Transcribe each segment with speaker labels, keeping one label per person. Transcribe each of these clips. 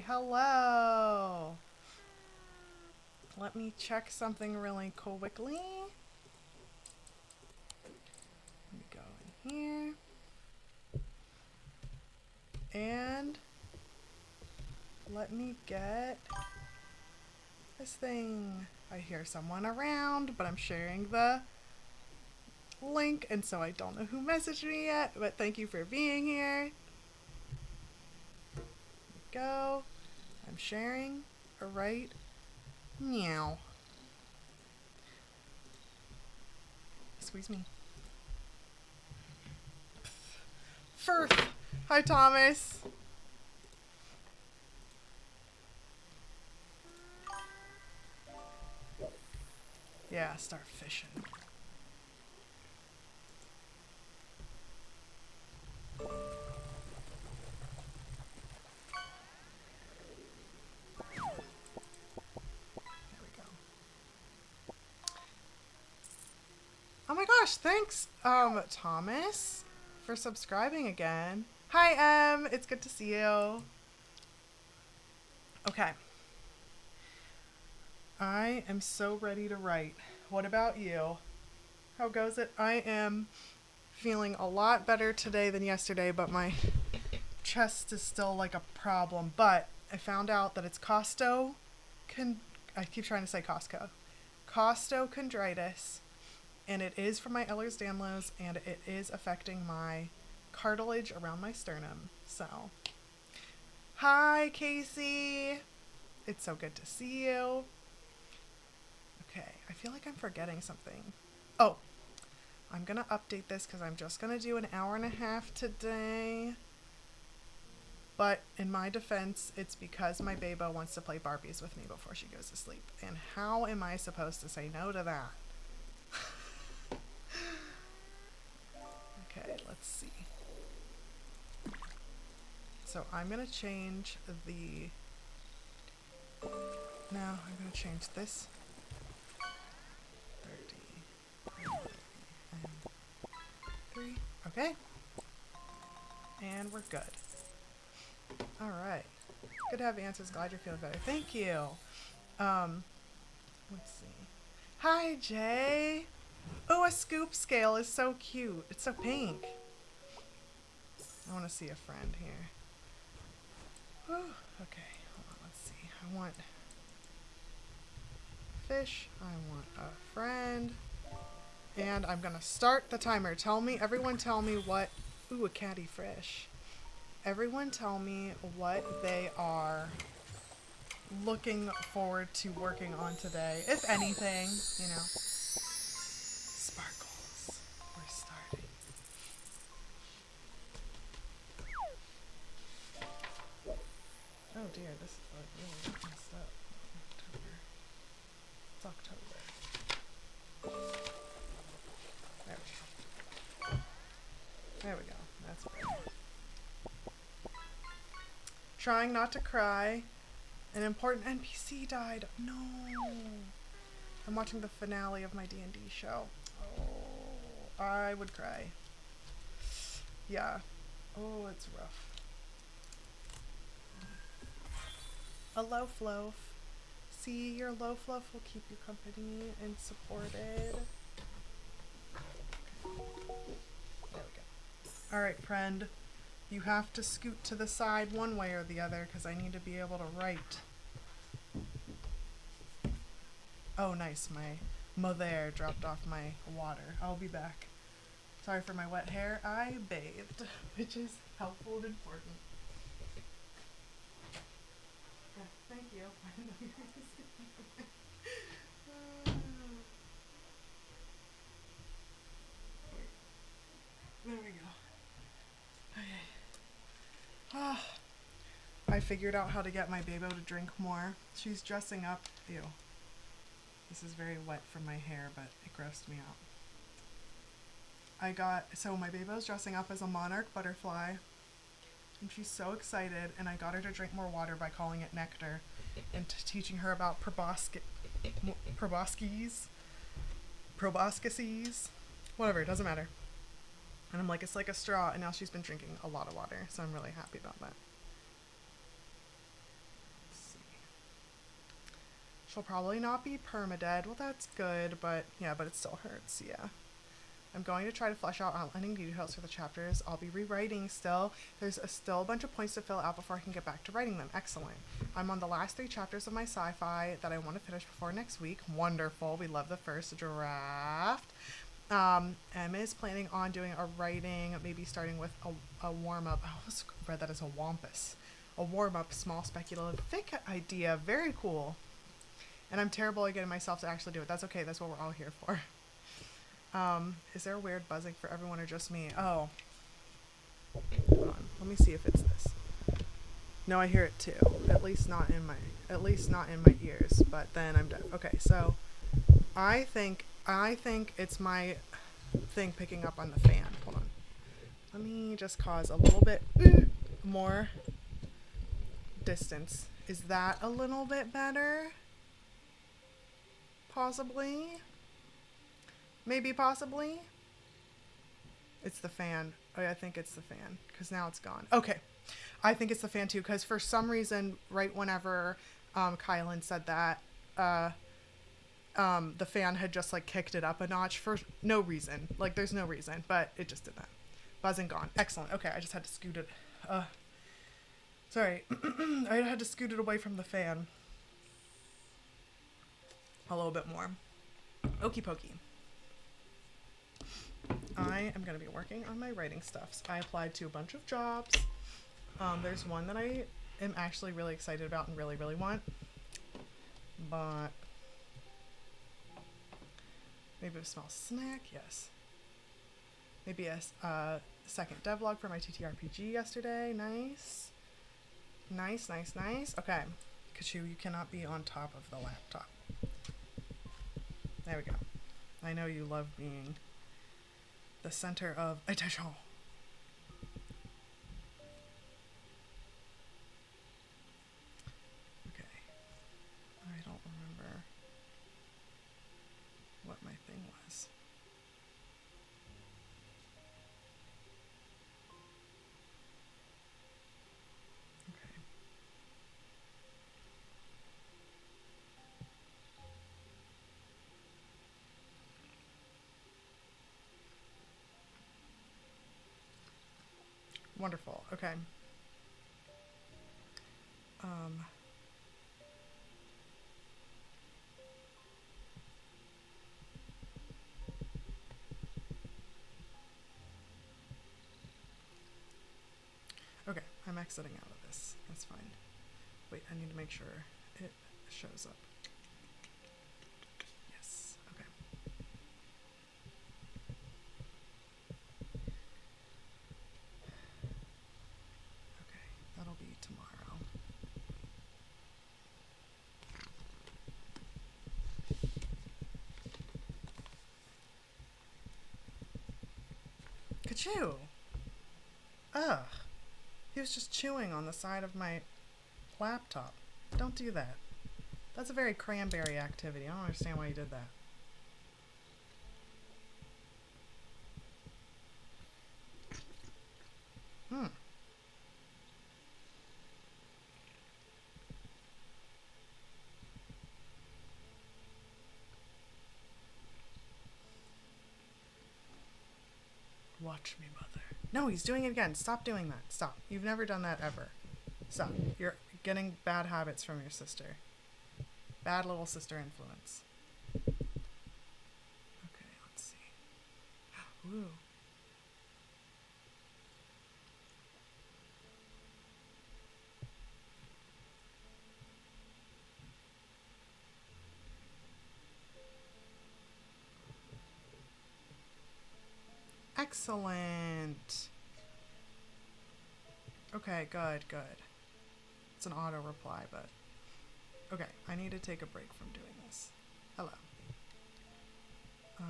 Speaker 1: hello. Let me check something really quickly. Let me go in here. And let me get this thing. I hear someone around, but I'm sharing the link, and so I don't know who messaged me yet, but thank you for being here. Go. I'm sharing right now. Squeeze me. Firth. Hi, Thomas. Yeah, start fishing. Oh my gosh, thanks, Thomas, for subscribing again. Hi, it's good to see you. Okay. I am so ready to write. What about you? How goes it? I am feeling a lot better today than yesterday, but my chest is still like a problem. But I found out that it's I keep trying to say Costco. Costochondritis, and it is from my Ehlers-Danlos, and it is affecting my cartilage around my sternum. So, hi, Casey. It's so good to see you. Okay, I feel like I'm forgetting something. Oh, I'm going to update this because I'm just going to do an hour and a half today. But in my defense, it's because my babo wants to play Barbies with me before she goes to sleep. And how am I supposed to say no to that? Okay, let's see. So I'm going to change the... No, I'm going to change this. 30 and 3. Okay. And we're good. All right. Good to have answers. Glad you're feeling better. Thank you. Let's see. Hi, Jay. Oh, a scoop scale is so cute. It's so pink. I want to see a friend here. Whew. Okay, hold on. Let's see. I want fish. I want a friend. And I'm going to start the timer. Everyone tell me what... Ooh, a catty fish. Everyone tell me what they are looking forward to working on today. If anything, you know. Sparkles. We're starting. Oh dear, this is like really messed up. October. It's October. There we go. There we go. That's better. Trying not to cry. An important NPC died. No. I'm watching the finale of my D&D show. Oh, I would cry. Yeah. Oh, it's rough. A loaf loaf. See, your loaf loaf will keep you company and supported. There we go. Alright, friend. You have to scoot to the side one way or the other because I need to be able to write. Oh, nice. My mother dropped off my water. I'll be back. Sorry for my wet hair. I bathed, which is helpful and important. Yeah, thank you. There we go. Okay. I figured out how to get my babo to drink more. She's dressing up. Ew. This is very wet from my hair, but it grossed me out. So my babo's dressing up as a monarch butterfly, and she's so excited, and I got her to drink more water by calling it nectar, and teaching her about proboscises, whatever, it doesn't matter. And I'm like, it's like a straw, and now she's been drinking a lot of water, so I'm really happy about that. She'll probably not be permadead. Well, that's good, but yeah, but it still hurts. Yeah. I'm going to try to flesh out outlining details for the chapters. I'll be rewriting still. There's still a bunch of points to fill out before I can get back to writing them. Excellent. I'm on the last 3 chapters of my sci-fi that I want to finish before next week. Wonderful. We love the first draft. Emma is planning on doing a writing, maybe starting with a warm-up. I almost read that as a wampus. A warm-up small speculative fic idea. Very cool. And I'm terrible at getting myself to actually do it. That's okay. That's what we're all here for. Is there a weird buzzing for everyone or just me? Oh. Hold on. Let me see if it's this. No, I hear it too. At least not in my ears, but then I'm deaf. Okay, so I think it's my thing picking up on the fan. Hold on. Let me just cause a little bit more distance. Is that a little bit better? Possibly. Maybe possibly. It's the fan. Oh, yeah, I think it's the fan because now it's gone. Okay. I think it's the fan too because for some reason, right whenever Kylan said that, the fan had just like kicked it up a notch for no reason. Like there's no reason, but it just did that. Buzzing gone. Excellent. Okay, I just had to scoot it. Sorry. I had to scoot it away from the fan a little bit more. Okie pokey. I am going to be working on my writing stuffs. I applied to a bunch of jobs. There's one that I am actually really excited about and really, really want. But maybe a small snack, yes. Maybe a second devlog for my TTRPG yesterday. Nice. Nice, nice, nice. Okay. Kachoo, you cannot be on top of the laptop. There we go. I know you love being the center of attention. Okay. I don't remember what my thing was. Okay. Wonderful. Okay. Okay, I'm exiting out of this. That's fine. Wait, I need to make sure it shows up. Yes. Okay. Okay, that'll be tomorrow. Kachoo! Ugh. He was just chewing on the side of my laptop. Don't do that. That's a very cranberry activity. I don't understand why you did that. Watch me, mother. No, he's doing it again. Stop doing that. Stop. You've never done that ever. Stop. You're getting bad habits from your sister. Bad little sister influence. Okay, let's see. Ooh. Excellent. Okay, good. It's an auto reply, but okay, I need to take a break from doing this. Hello. Ugh.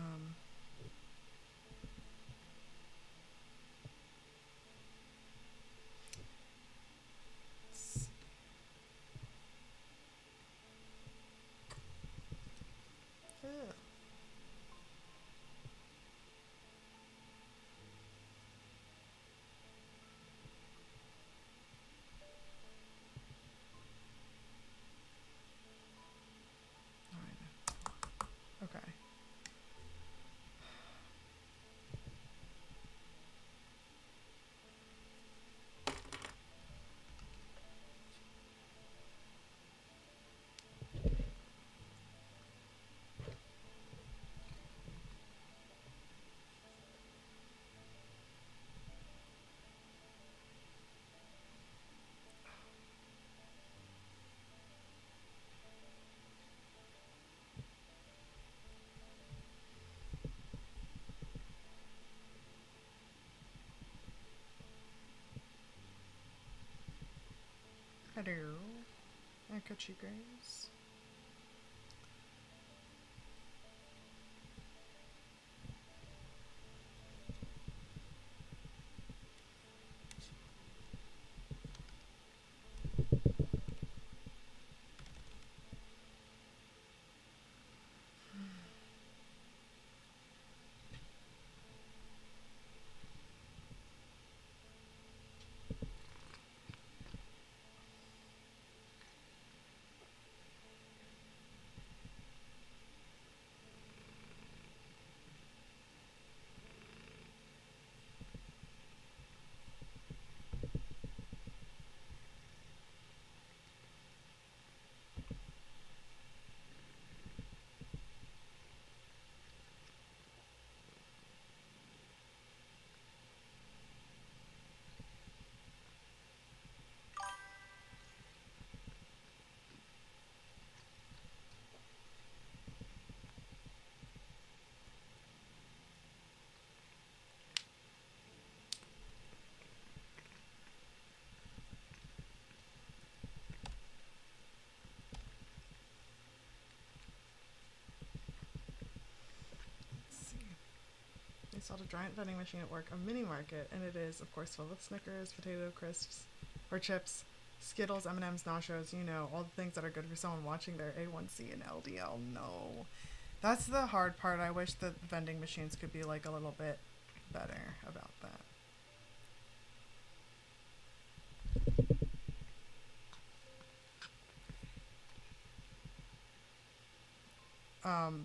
Speaker 1: And Kachoo Graves. Let's see. They sold a giant vending machine at work, a mini market, and it is, of course, filled with Snickers, potato crisps, or chips, Skittles, M&Ms, nachos, you know, all the things that are good for someone watching their A1C and LDL. No. That's the hard part. I wish that vending machines could be like a little bit better about that.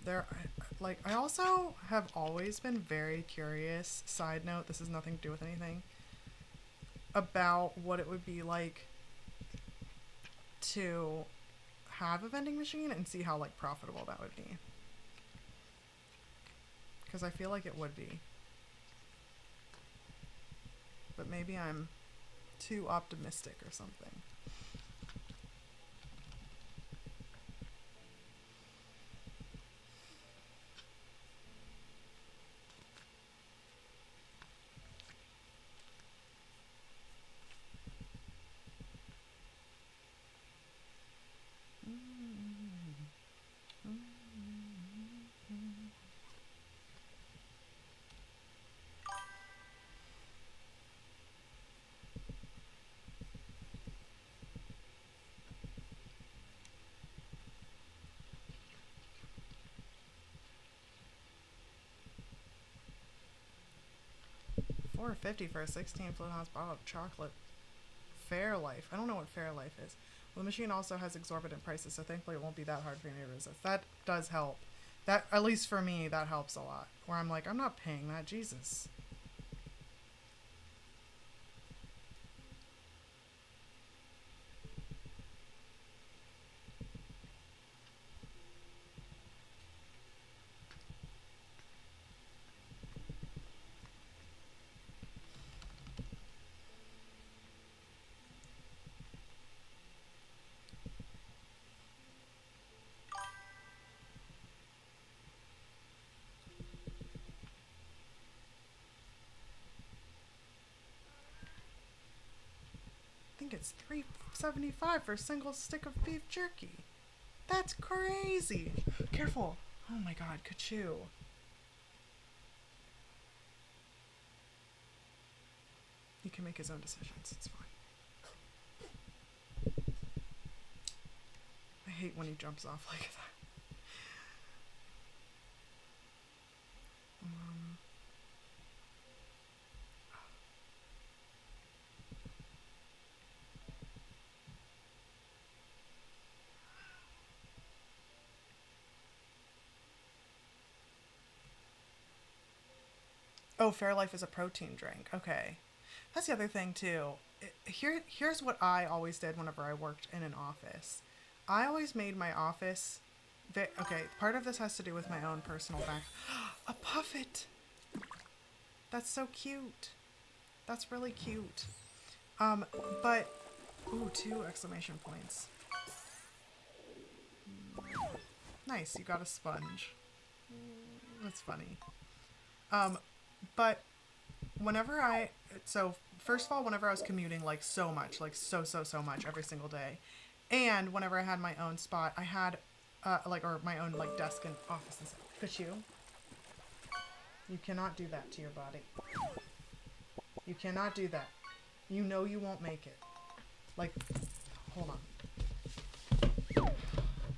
Speaker 1: There, like, I also have always been very curious. Side note, this has nothing to do with anything, about what it would be like to have a vending machine and see how like profitable that would be. Because I feel like it would be. But maybe I'm too optimistic or something. $4.50 for a 16 fluid ounce bottle of chocolate. Fairlife. I don't know what Fairlife is. Well, the machine also has exorbitant prices, so thankfully it won't be that hard for me to resist. That does help. That, at least for me, that helps a lot. Where I'm like, I'm not paying that. Jesus. I think it's $3.75 for a single stick of beef jerky. That's crazy. Careful. Oh my god, Kachoo. He can make his own decisions. It's fine. I hate when he jumps off like that. Oh, Fairlife is a protein drink. Okay. That's the other thing too. Here's what I always did whenever I worked in an office. I always made my office. Okay, part of this has to do with my own personal back. A puffet. That's so cute. That's really cute. But ooh, 2 exclamation points. Nice, you got a sponge. That's funny. But whenever so first of all, whenever I was commuting like so much, like so much every single day, And whenever I had my own spot, I had or my own like desk and office and stuff. Kachoo, you cannot do that to your body. You cannot do that. You know you won't make it. Like, hold on.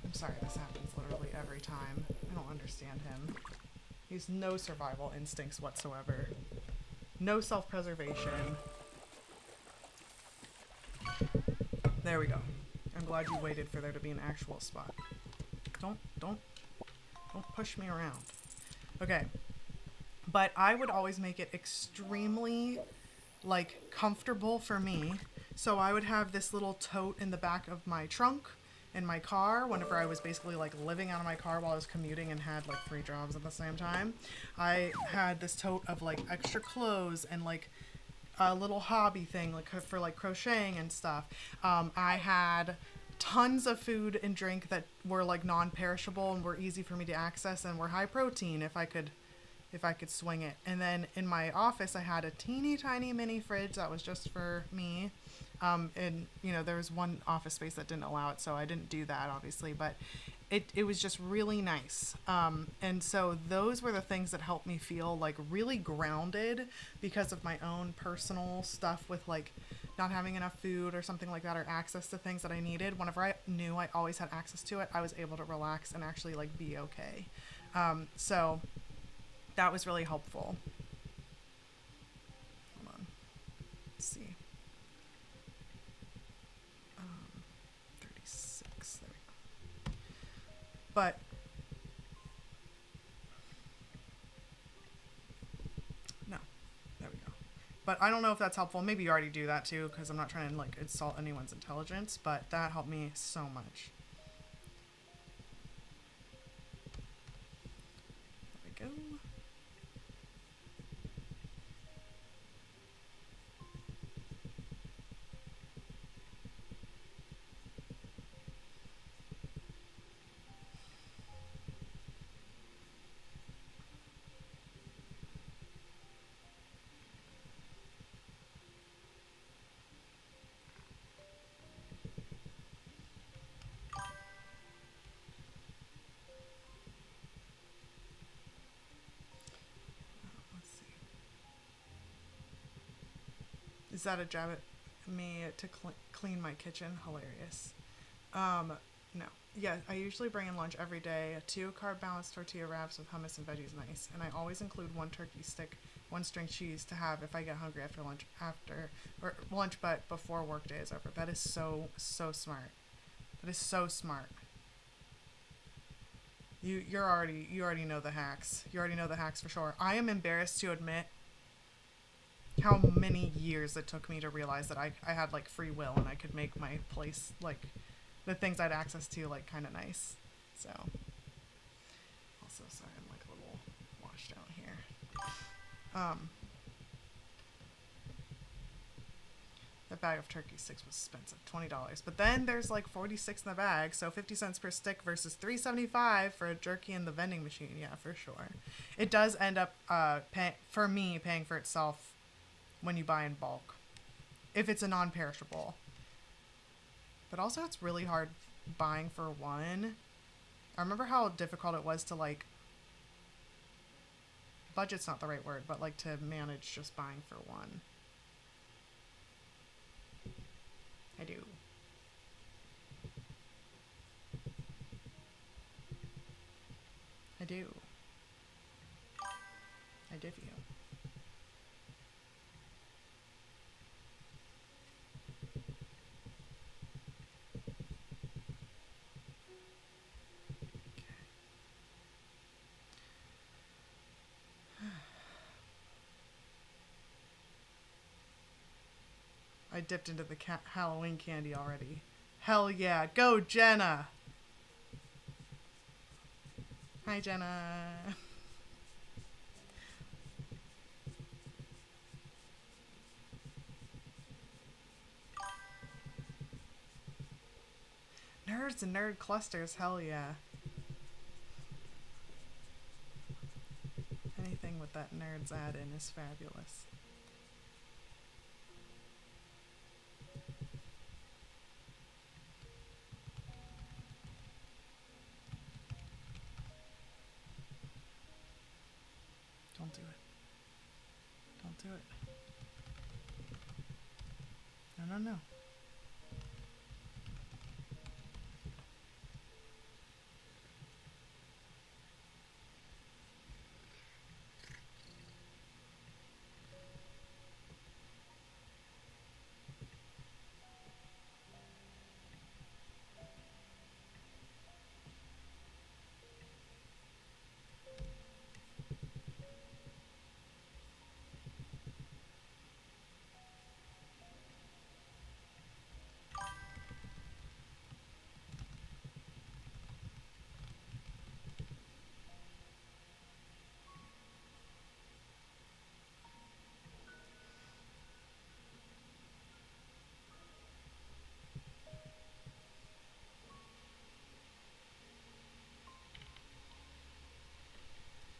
Speaker 1: I'm sorry, this happens literally every time. I don't understand him. He's no survival instincts whatsoever. No self-preservation. There we go. I'm glad you waited for there to be an actual spot. Don't push me around. Okay. But I would always make it extremely, like, comfortable for me. So I would have this little tote in the back of my trunk in my car whenever I was basically, like, living out of my car while I was commuting and had, like, 3 jobs at the same time. I had this tote of, like, extra clothes and, like, a little hobby thing, like, for, like, crocheting and stuff. I had tons of food and drink that were, like, non-perishable and were easy for me to access and were high protein if I could swing it. And then in my office, I had a teeny tiny mini fridge that was just for me. And you know, there was one office space that didn't allow it, so I didn't do that obviously, but it was just really nice. And so those were the things that helped me feel like really grounded because of my own personal stuff with like not having enough food or something like that, or access to things that I needed. Whenever I knew I always had access to it, I was able to relax and actually like be okay. So that was really helpful. Hold on. Let's see. 36. There we go. But no, there we go. But I don't know if that's helpful. Maybe you already do that too, because I'm not trying to like insult anyone's intelligence, but that helped me so much. There we go. Is that a jab at me to clean my kitchen? Hilarious. No. Yeah, I usually bring in lunch every day. 2 carb balanced tortilla wraps with hummus and veggies, nice. And I always include 1 turkey stick, 1 string cheese to have if I get hungry after lunch, but before work day is over. That is so smart. That is so smart. You already know the hacks. You already know the hacks for sure. I am embarrassed to admit how many years it took me to realize that I had like free will and I could make my place like the things I'd access to like kind of nice. So also sorry, I'm like a little washed out here. The bag of turkey sticks was expensive, $20. But then there's like 46 in the bag, so 50 cents per stick versus $3.75 for a jerky in the vending machine. Yeah, for sure. It does end up paying for itself when you buy in bulk, if it's a non-perishable. But also it's really hard buying for one. I remember how difficult it was to like, budget's not the right word, but like to manage just buying for one. I do. I do. I div you. I dipped into the Halloween candy already. Hell yeah. Go, Jenna. Hi, Jenna. Nerds and nerd clusters. Hell yeah. Anything with that nerds add in is fabulous. do it. No, no, no.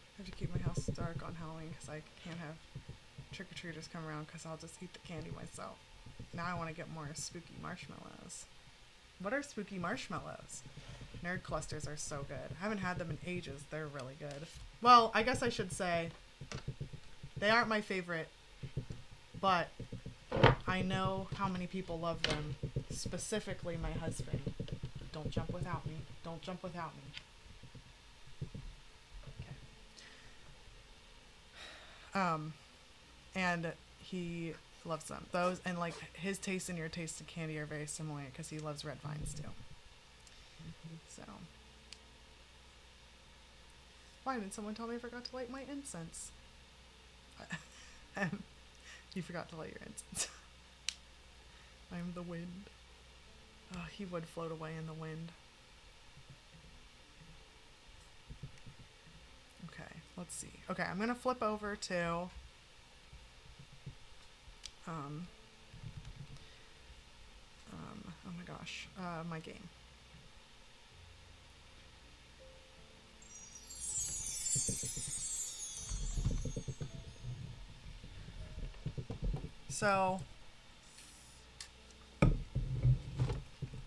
Speaker 1: I have to keep my house dark on Halloween because I can't have trick-or-treaters come around because I'll just eat the candy myself. Now I want to get more spooky marshmallows. What are spooky marshmallows? Nerd clusters are so good. I haven't had them in ages. They're really good. Well, I guess I should say they aren't my favorite, but I know how many people love them. Specifically my husband. Don't jump without me. Don't jump without me. And he loves them. Those, and like his taste and your taste in candy are very similar because he loves red vines too. So, why didn't someone tell me I forgot to light my incense? You forgot to light your incense. I'm the wind. Oh, he would float away in the wind. Okay, let's see. Okay, I'm gonna flip over to oh my gosh, my game. So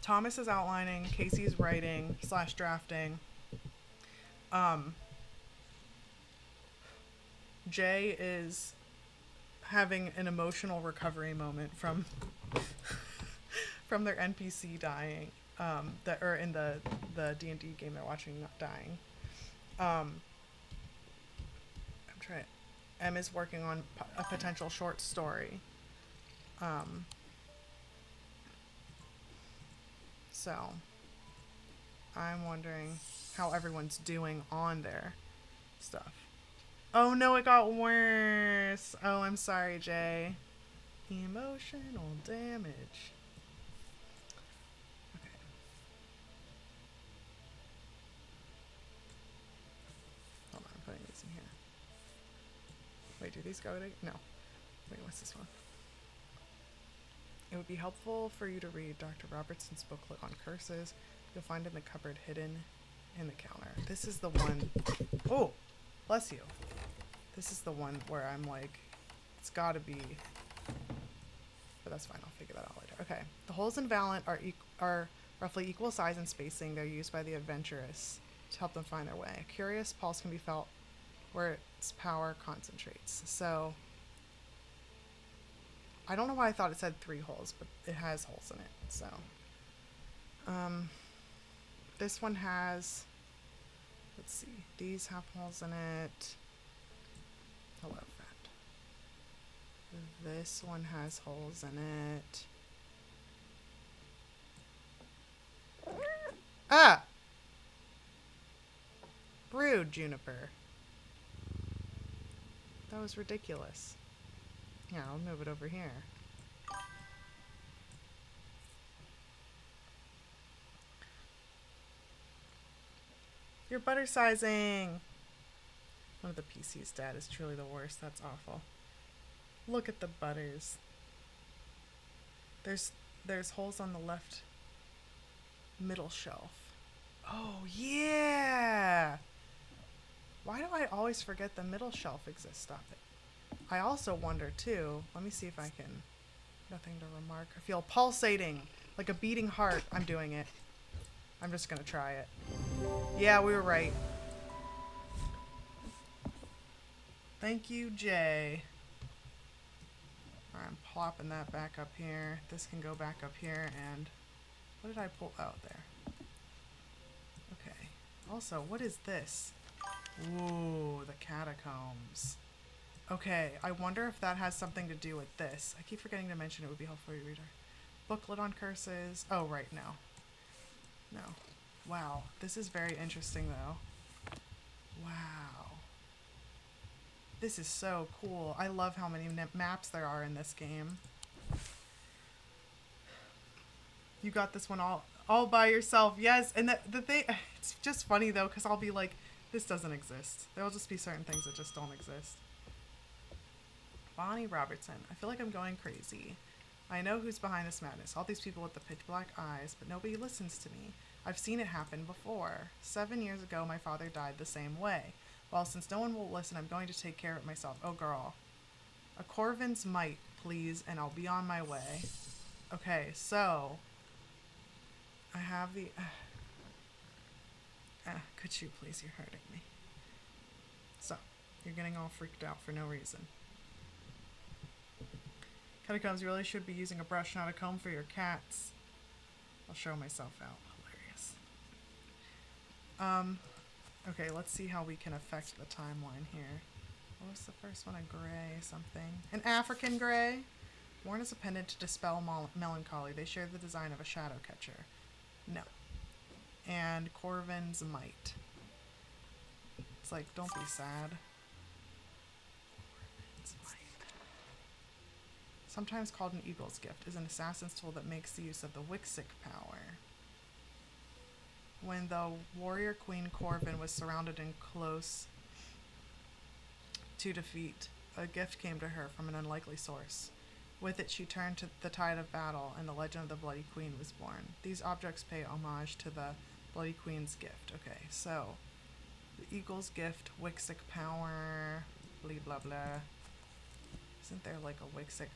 Speaker 1: Thomas is outlining, Casey's writing / drafting. Jay is having an emotional recovery moment from from their NPC dying, that or in the D&D game they're watching not dying. I'm trying. Em is working on a potential short story. So I'm wondering how everyone's doing on their stuff. Oh no, it got worse. Oh, I'm sorry, Jay. Emotional damage. Okay. Hold on, I'm putting these in here. Wait, do these go to... No. Wait, what's this one? It would be helpful for you to read Dr. Robertson's booklet on curses. You'll find in the cupboard hidden in the counter. This is the one... Oh! Bless you. This is the one where I'm like, it's gotta be... But that's fine, I'll figure that out later. Okay. The holes in Valent are roughly equal size and spacing. They're used by the adventurous to help them find their way. A curious pulse can be felt where its power concentrates. So... I don't know why I thought it said 3 holes, but it has holes in it, so. This one has, let's see, these have holes in it. Hello, friend. This one has holes in it. Ah! Rude, Juniper. That was ridiculous. Yeah, I'll move it over here. You're butter sizing! One of the PC's dad is truly the worst. That's awful. Look at the butters. There's holes on the left middle shelf. Oh, yeah! Why do I always forget the middle shelf exists? Stop it. I also wonder too, let me see if I can, nothing to remark. I feel pulsating, like a beating heart. I'm doing it. I'm just gonna try it. Yeah, we were right. Thank you, Jay. Alright, I'm plopping that back up here. This can go back up here, and what did I pull out there? Okay. Also, what is this? Ooh, the catacombs. Okay, I wonder if that has something to do with this. I keep forgetting to mention it would be helpful for your reader. Booklet on curses. Oh, right, no. No. Wow, this is very interesting, though. Wow. This is so cool. I love how many maps there are in this game. You got this one all by yourself. Yes, and the thing, it's just funny though, because I'll be like, this doesn't exist. There'll just be certain things that just don't exist. Bonnie Robertson. I feel like I'm going crazy. I know who's behind this madness. All these people with the pitch black eyes, but nobody listens to me. I've seen it happen before. 7 years ago, my father died the same way. Well, since no one will listen, I'm going to take care of it myself. Oh, girl. A Corvin's might, please, and I'll be on my way. Okay, so I have the... Kachoo, please, you're hurting me. So, you're getting all freaked out for no reason. Catacombs, you really should be using a brush, not a comb for your cats. I'll show myself out. Hilarious. Okay, let's see how we can affect the timeline here. What was the first one? A gray something. An African gray? Worn as a pendant to dispel melancholy. They share the design of a shadow catcher. No. And Corvin's might. It's like, don't be sad. Corvin's might. Sometimes called an eagle's gift, is an assassin's tool that makes the use of the Wixic power. When the warrior queen Corvin was surrounded and close to defeat, a gift came to her from an unlikely source. With it, she turned to the tide of battle, and the legend of the Bloody Queen was born. These objects pay homage to the Bloody Queen's gift. Okay, so the eagle's gift, Wixic power, blah blah blah. Isn't there like a Wixic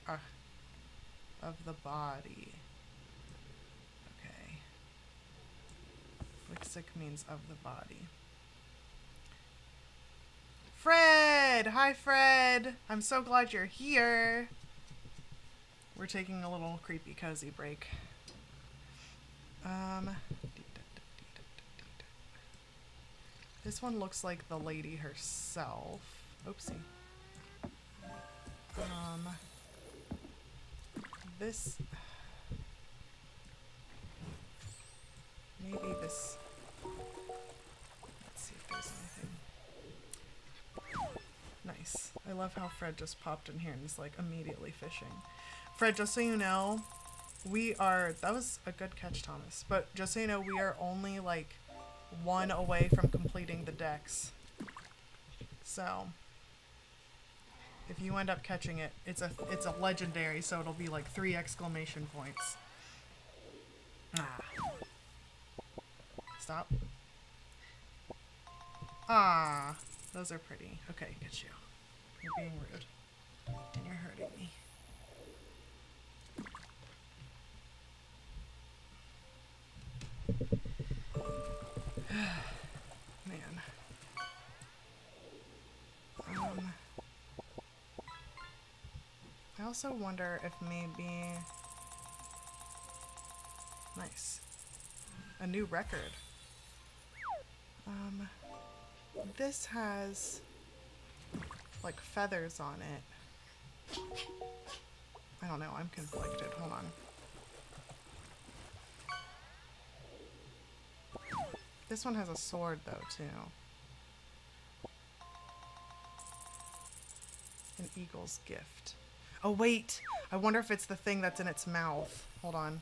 Speaker 1: of the body? Okay. Wixic means of the body. Fred! Hi, Fred! I'm so glad you're here. We're taking a little creepy cozy break. This one looks like the lady herself. Oopsie. This... Maybe this... Let's see if there's anything. Nice. I love how Fred just popped in here and is like immediately fishing. Fred, just so you know, we are... That was a good catch, Thomas. But just so you know, we are only like one away from completing the decks. So... if you end up catching it, it's a legendary, so it'll be like 3 exclamation points. Ah. Stop. Ah, those are pretty. Okay, Kachoo. You're being rude. And you're hurting me. Man. I also wonder if maybe... Nice. A new record. This has like feathers on it. I don't know, I'm conflicted. Hold on. This one has a sword though, too. An eagle's gift. Oh wait! I wonder if it's the thing that's in its mouth. Hold on.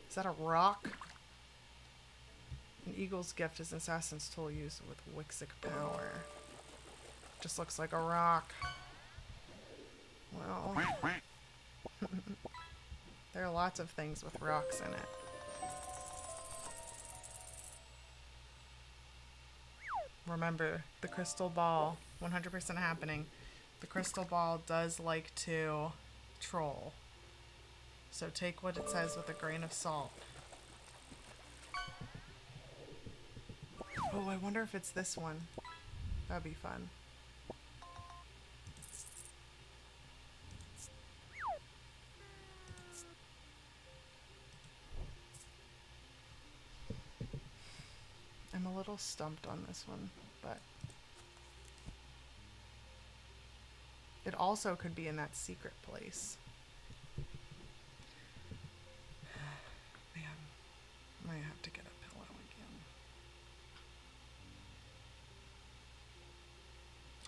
Speaker 1: Is that a rock? An eagle's gift is an assassin's tool used with Wixic power. Just looks like a rock. Well... there are lots of things with rocks in it. Remember, the crystal ball, 100% happening. The crystal ball does like to troll. So take what it says with a grain of salt. Oh, I wonder if it's this one. That'd be fun. I'm a little stumped on this one, but it also could be in that secret place. Man, I might have to get a pillow again.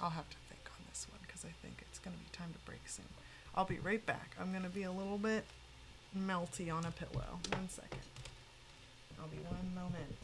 Speaker 1: I'll have to think on this one because I think it's going to be time to break soon. I'll be right back. I'm going to be a little bit melty on a pillow. 1 second. I'll be 1 moment.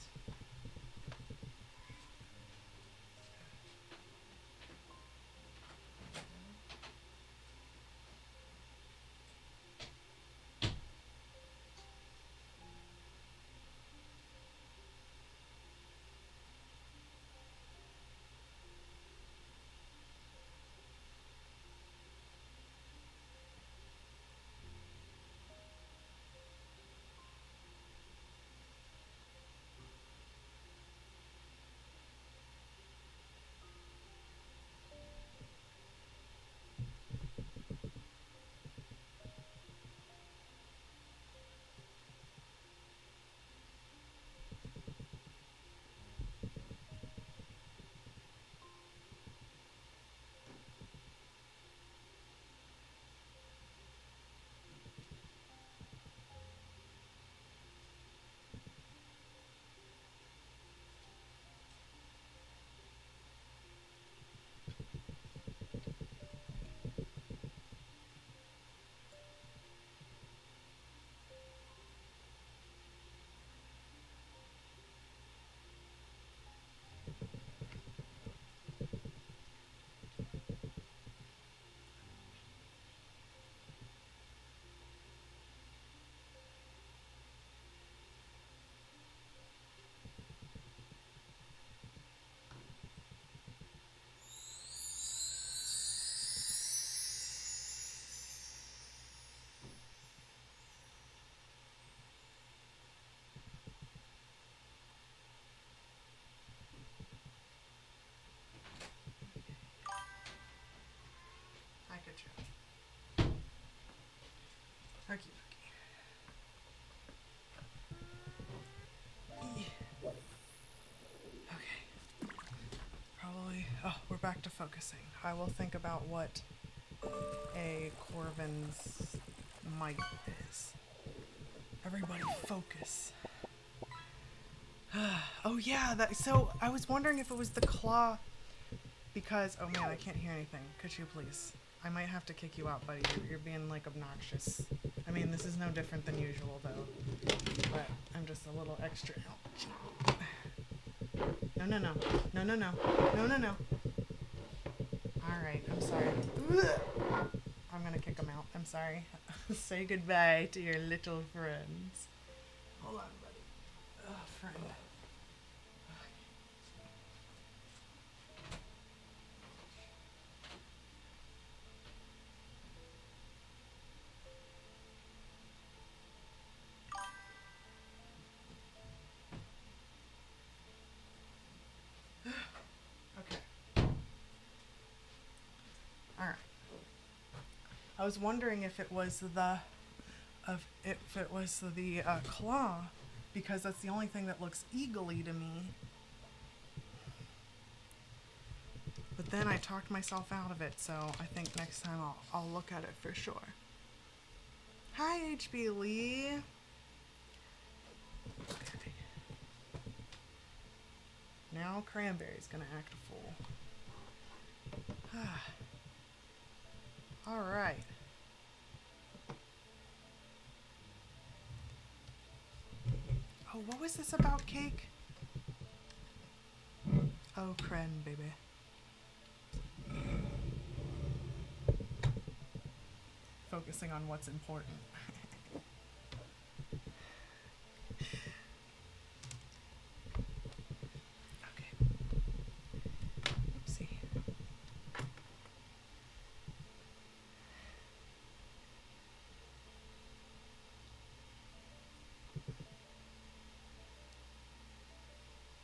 Speaker 1: Hi, Kachoo. Okie dokie. Okay. Probably. Oh, we're back to focusing. I will think about what a Corvin's might is. Everybody focus. Oh yeah, that. So I was wondering if it was the claw, because oh man, I can't hear anything. Could you please? I might have to kick you out, buddy. You're being like obnoxious. I mean, this is no different than usual though, but I'm just a little extra. No, no, no, no, no, no, no, no, no. All right, I'm sorry. I'm gonna kick him out. I'm sorry. Say goodbye to your little friends. Hold on, buddy. Oh, friend. Okay. All right. I was wondering if it was the claw, because that's the only thing that looks eagle-y to me. But then I talked myself out of it, so I think next time I'll look at it for sure. Hi, HB Lee. Okay. Now Cranberry's gonna act a fool. All right. Oh, what was this about cake? Oh, Cran, baby. Focusing on what's important. Okay. Oopsie.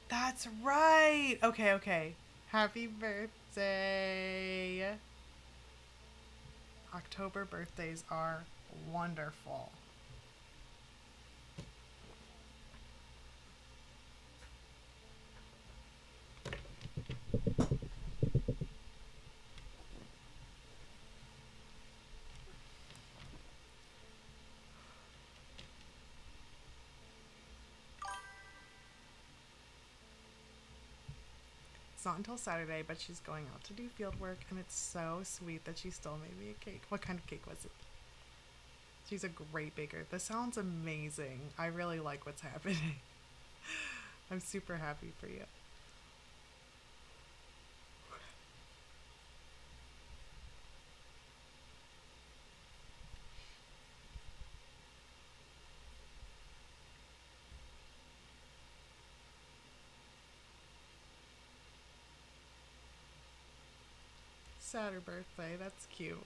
Speaker 1: That's right. Okay, okay. Happy birthday. October birthdays are wonderful. It's not until Saturday, but she's going out to do field work, and it's so sweet that she still made me a cake. What kind of cake was it? She's a great baker. This sounds amazing. I really like what's happening. I'm super happy for you. Sad her birthday. That's cute.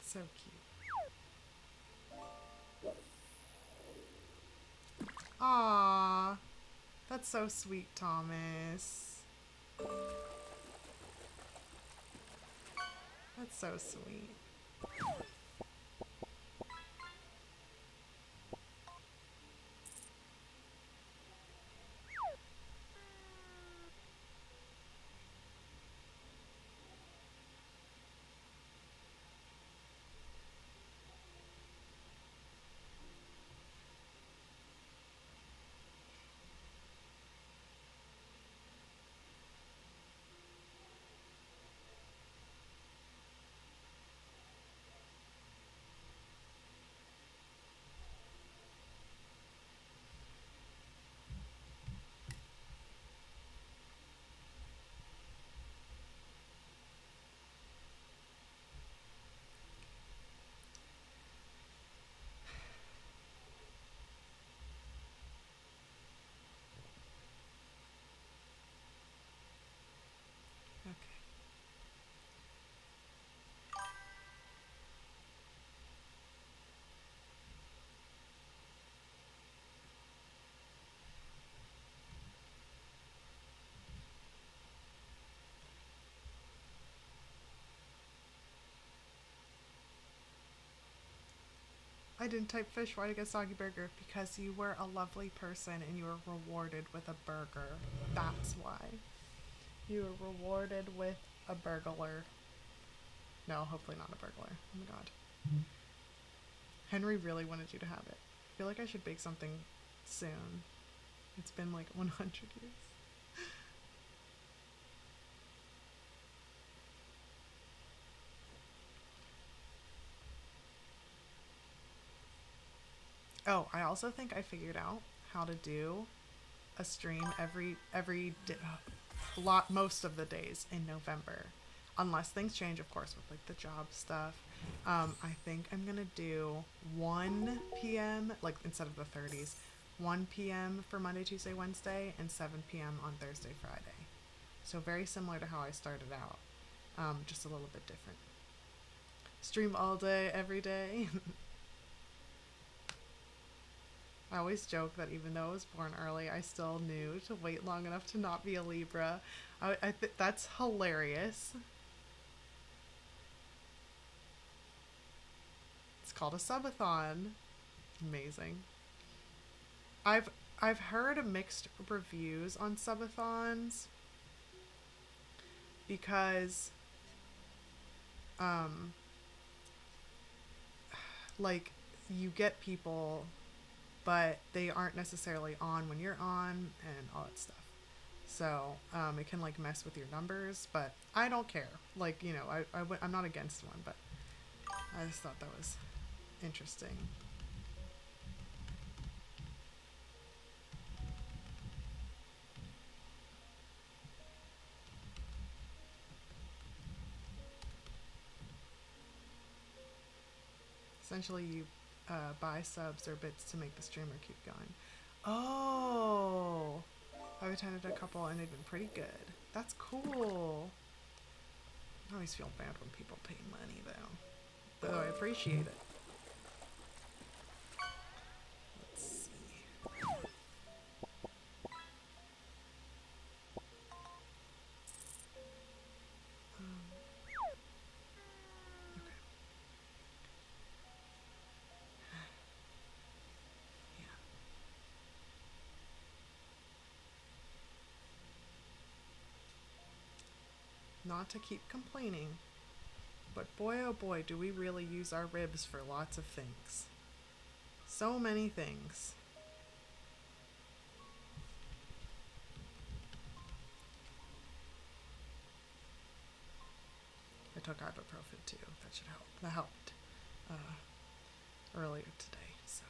Speaker 1: So cute. Aww. That's so sweet, Thomas. That's so sweet. Okay. I didn't type fish. Why did I get soggy burger? Because you were a lovely person and you were rewarded with a burger. That's why. You were rewarded with a burglar. No, hopefully not a burglar. Oh my god. Henry really wanted you to have it. I feel like I should bake something soon. It's been like 100 years. Oh, I also think I figured out how to do a stream lot most of the days in November, unless things change, of course, with like the job stuff. I think I'm gonna do 1 p.m. like instead of the 30s, 1 p.m. for Monday, Tuesday, Wednesday, and 7 p.m. on Thursday, Friday. So very similar to how I started out, just a little bit different. Stream all day, every day. I always joke that even though I was born early, I still knew to wait long enough to not be a Libra. I think that's hilarious. It's called a subathon. Amazing. I've I've heard mixed reviews on subathons because um like you get people but they aren't necessarily on when you're on and all that stuff. So it can like mess with your numbers, but I don't care. Like, you know, I'm not against one, but I just thought that was interesting. Essentially, you buy subs or bits to make the streamer keep going. Oh, I've attended a couple and they've been pretty good. That's cool. I always feel bad when people pay money, though I appreciate it. Let's see. Okay. Yeah. Not to keep complaining, but boy oh boy, do we really use our ribs for lots of things. So many things. I took ibuprofen too. That should help. That helped earlier today. So,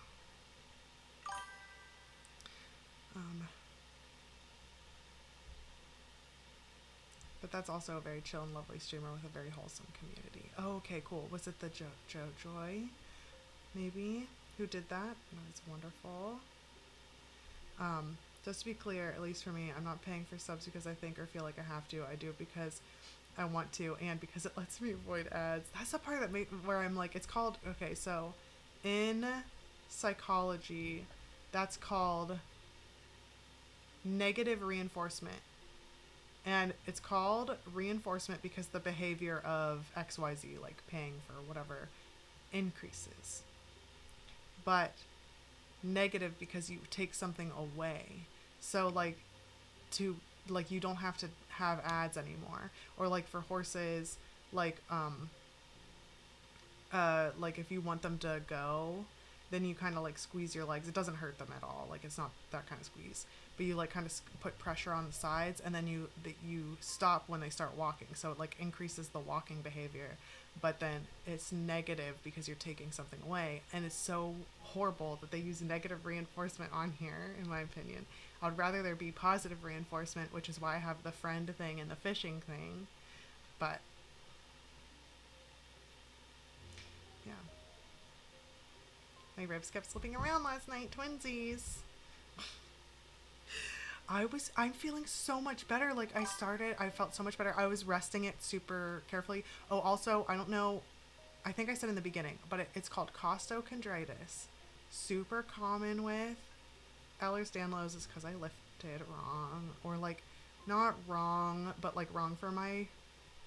Speaker 1: but that's also a very chill and lovely streamer with a very wholesome community. Oh, okay, cool. Was it the Joy, maybe, who did that? That was wonderful. Just to be clear, at least for me, I'm not paying for subs because I think or feel like I have to. I do it because I want to, and because it lets me avoid ads. That's the part that where I'm like, it's called, okay, so in psychology, that's called negative reinforcement. And it's called reinforcement because the behavior of XYZ, like paying for whatever, increases. But negative because you take something away. So like you don't have to have ads anymore. Or like for horses, like if you want them to go, then you kind of like squeeze your legs. It doesn't hurt them at all. Like it's not that kind of squeeze, but you like kind of put pressure on the sides, and then you stop when they start walking. So it like increases the walking behavior, but then it's negative because you're taking something away. And it's so horrible that they use negative reinforcement on here, in my opinion. I would rather there be positive reinforcement, which is why I have the friend thing and the fishing thing. But yeah. My ribs kept slipping around last night, twinsies. I'm feeling so much better. Like I felt so much better. I was resting it super carefully. Oh, also, I don't know, I think I said in the beginning, but it's called costochondritis. Super common with Ehlers-Danlos is because I lifted wrong, or like not wrong, but like wrong for my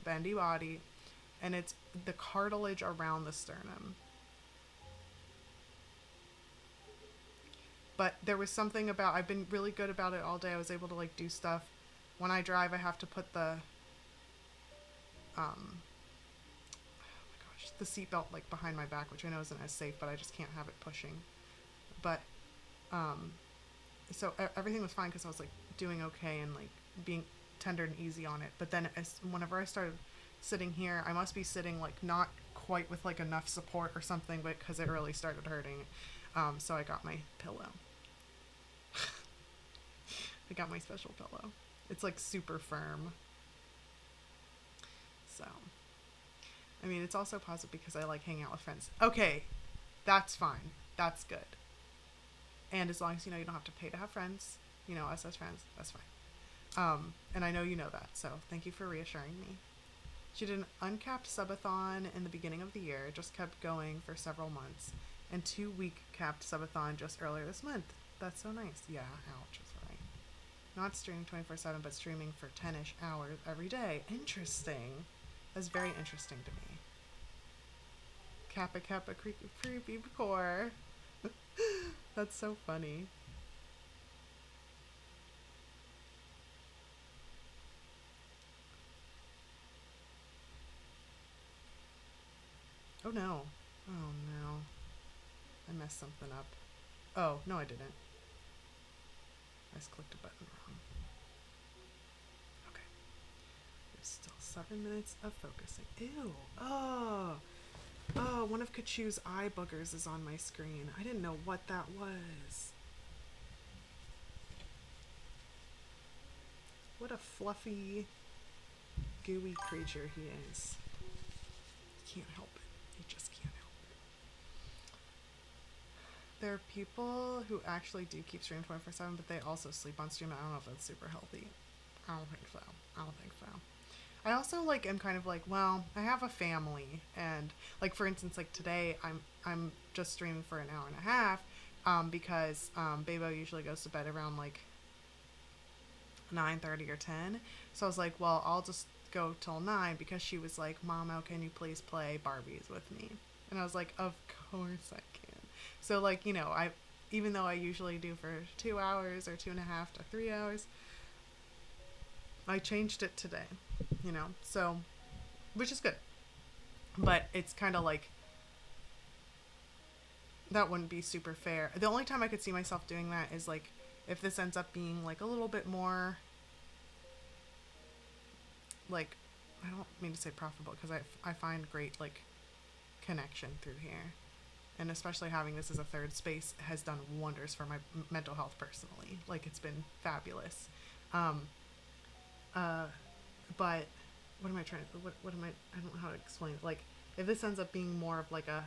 Speaker 1: bendy body. And it's the cartilage around the sternum. But there was something about, I've been really good about it all day. I was able to like do stuff. When I drive, I have to put the the seatbelt like behind my back, which I know isn't as safe, but I just can't have it pushing. But so everything was fine because I was like doing okay and like being tender and easy on it. But then whenever I started sitting here, I must be sitting like not quite with like enough support or something, but because it really started hurting. So I got my pillow. I got my special pillow. It's like super firm. So, I mean, it's also positive because I like hanging out with friends. Okay, that's fine. That's good. And as long as you know you don't have to pay to have friends, you know, us as friends, that's fine. And I know you know that, so thank you for reassuring me. She did an uncapped subathon in the beginning of the year. It just kept going for several months. And 2-week capped subathon just earlier this month. That's so nice. Yeah, ouch, that's right. Not streaming 24/7, but streaming for 10-ish hours every day. Interesting. That's very interesting to me. Kappa Kappa Creepycore. That's so funny. Oh no. Oh no. I messed something up. Oh, no I didn't. I just clicked a button wrong. Okay. There's still 7 minutes of focusing. Ew. Oh. Oh, one of Kachoo's eye boogers is on my screen. I didn't know what that was. What a fluffy, gooey creature he is. You can't help it. You just can't help it. There are people who actually do keep streaming 24/7, but they also sleep on stream. I don't know if that's super healthy. I don't think so. I also like am kind of like, well, I have a family, and like for instance, like today I'm just streaming for an hour and a half, because Babo usually goes to bed around like 9:30 or 10. So I was like, well, I'll just go till 9 because she was like, Mama, can you please play Barbies with me? And I was like, of course I can. So like, I even though I usually do for 2 hours or 2.5 to 3 hours, I changed it today, so which is good. But it's kind of like that wouldn't be super fair. The only time I could see myself doing that is like if this ends up being like a little bit more like, I don't mean to say profitable because I find great like connection through here, and especially having this as a third space has done wonders for my mental health personally. Like it's been fabulous. um uh but what am I trying to what am I don't know how to explain it. Like if this ends up being more of like a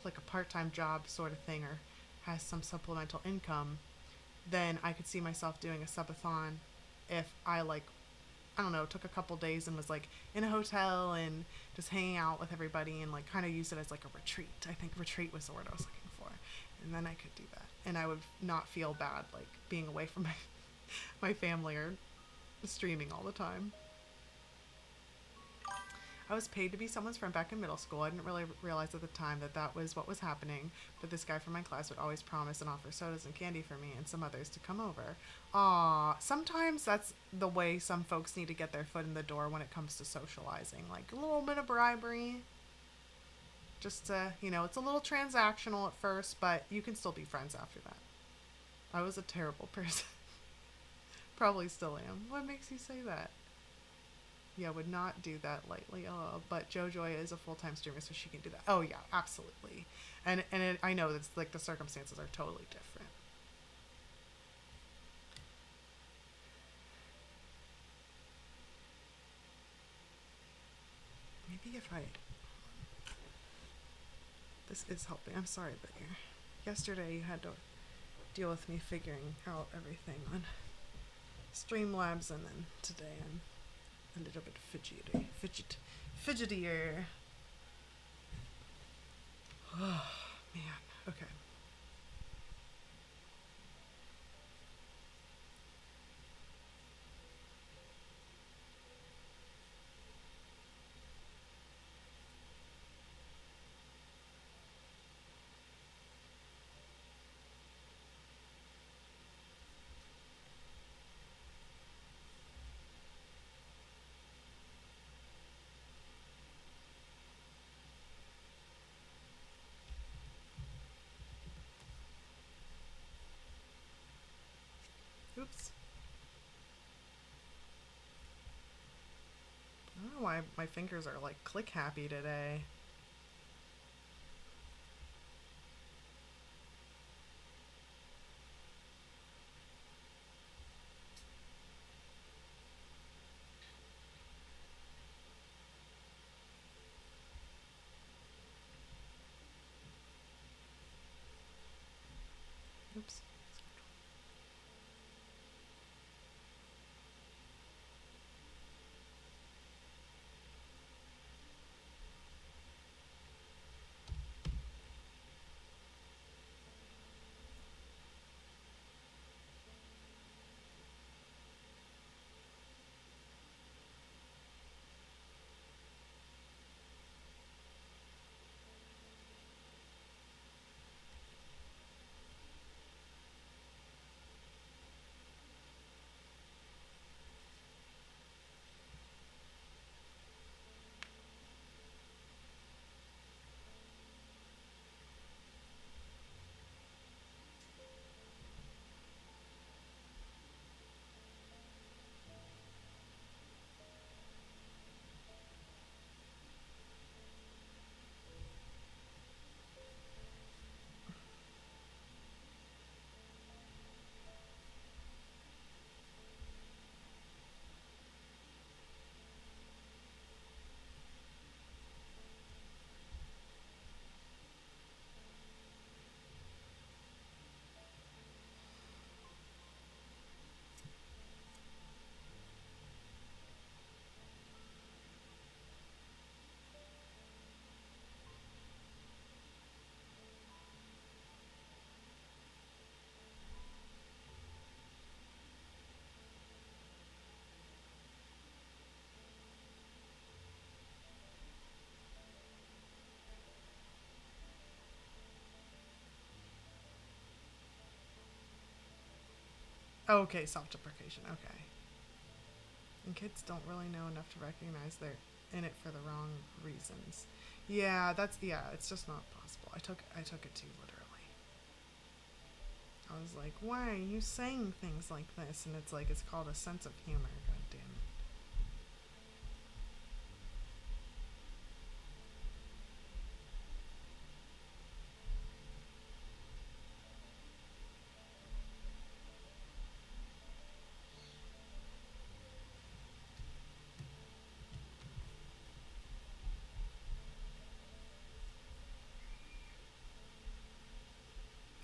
Speaker 1: like a part-time job sort of thing, or has some supplemental income, then I could see myself doing a subathon if I like, I don't know, took a couple days and was like in a hotel and just hanging out with everybody and like kind of use it as like a retreat. I think retreat was the word I was looking for. And then I could do that. And I would not feel bad like being away from my family or streaming all the time. I was paid to be someone's friend back in middle school. I didn't really realize at the time that that was what was happening, but this guy from my class would always promise and offer sodas and candy for me and some others to come over. Aw, sometimes that's the way some folks need to get their foot in the door when it comes to socializing. Like a little bit of bribery. Just to, it's a little transactional at first, but you can still be friends after that. I was a terrible person. Probably still am. What makes you say that? Yeah, would not do that lightly. Oh, but JoJoy is a full-time streamer, so she can do that. Oh yeah, absolutely. And I know that's like the circumstances are totally different. Maybe if I, this is helping. I'm sorry that yesterday you had to deal with me figuring out everything on Streamlabs, and then today I'm a little bit fidgetier. Oh man. Okay. Oops. I don't know why my fingers are like click happy today. Oops. Okay, self-deprecation. Okay. And kids don't really know enough to recognize they're in it for the wrong reasons. Yeah, it's just not possible. I took it too literally. I was like, why are you saying things like this? And it's like, it's called a sense of humor. God damn it.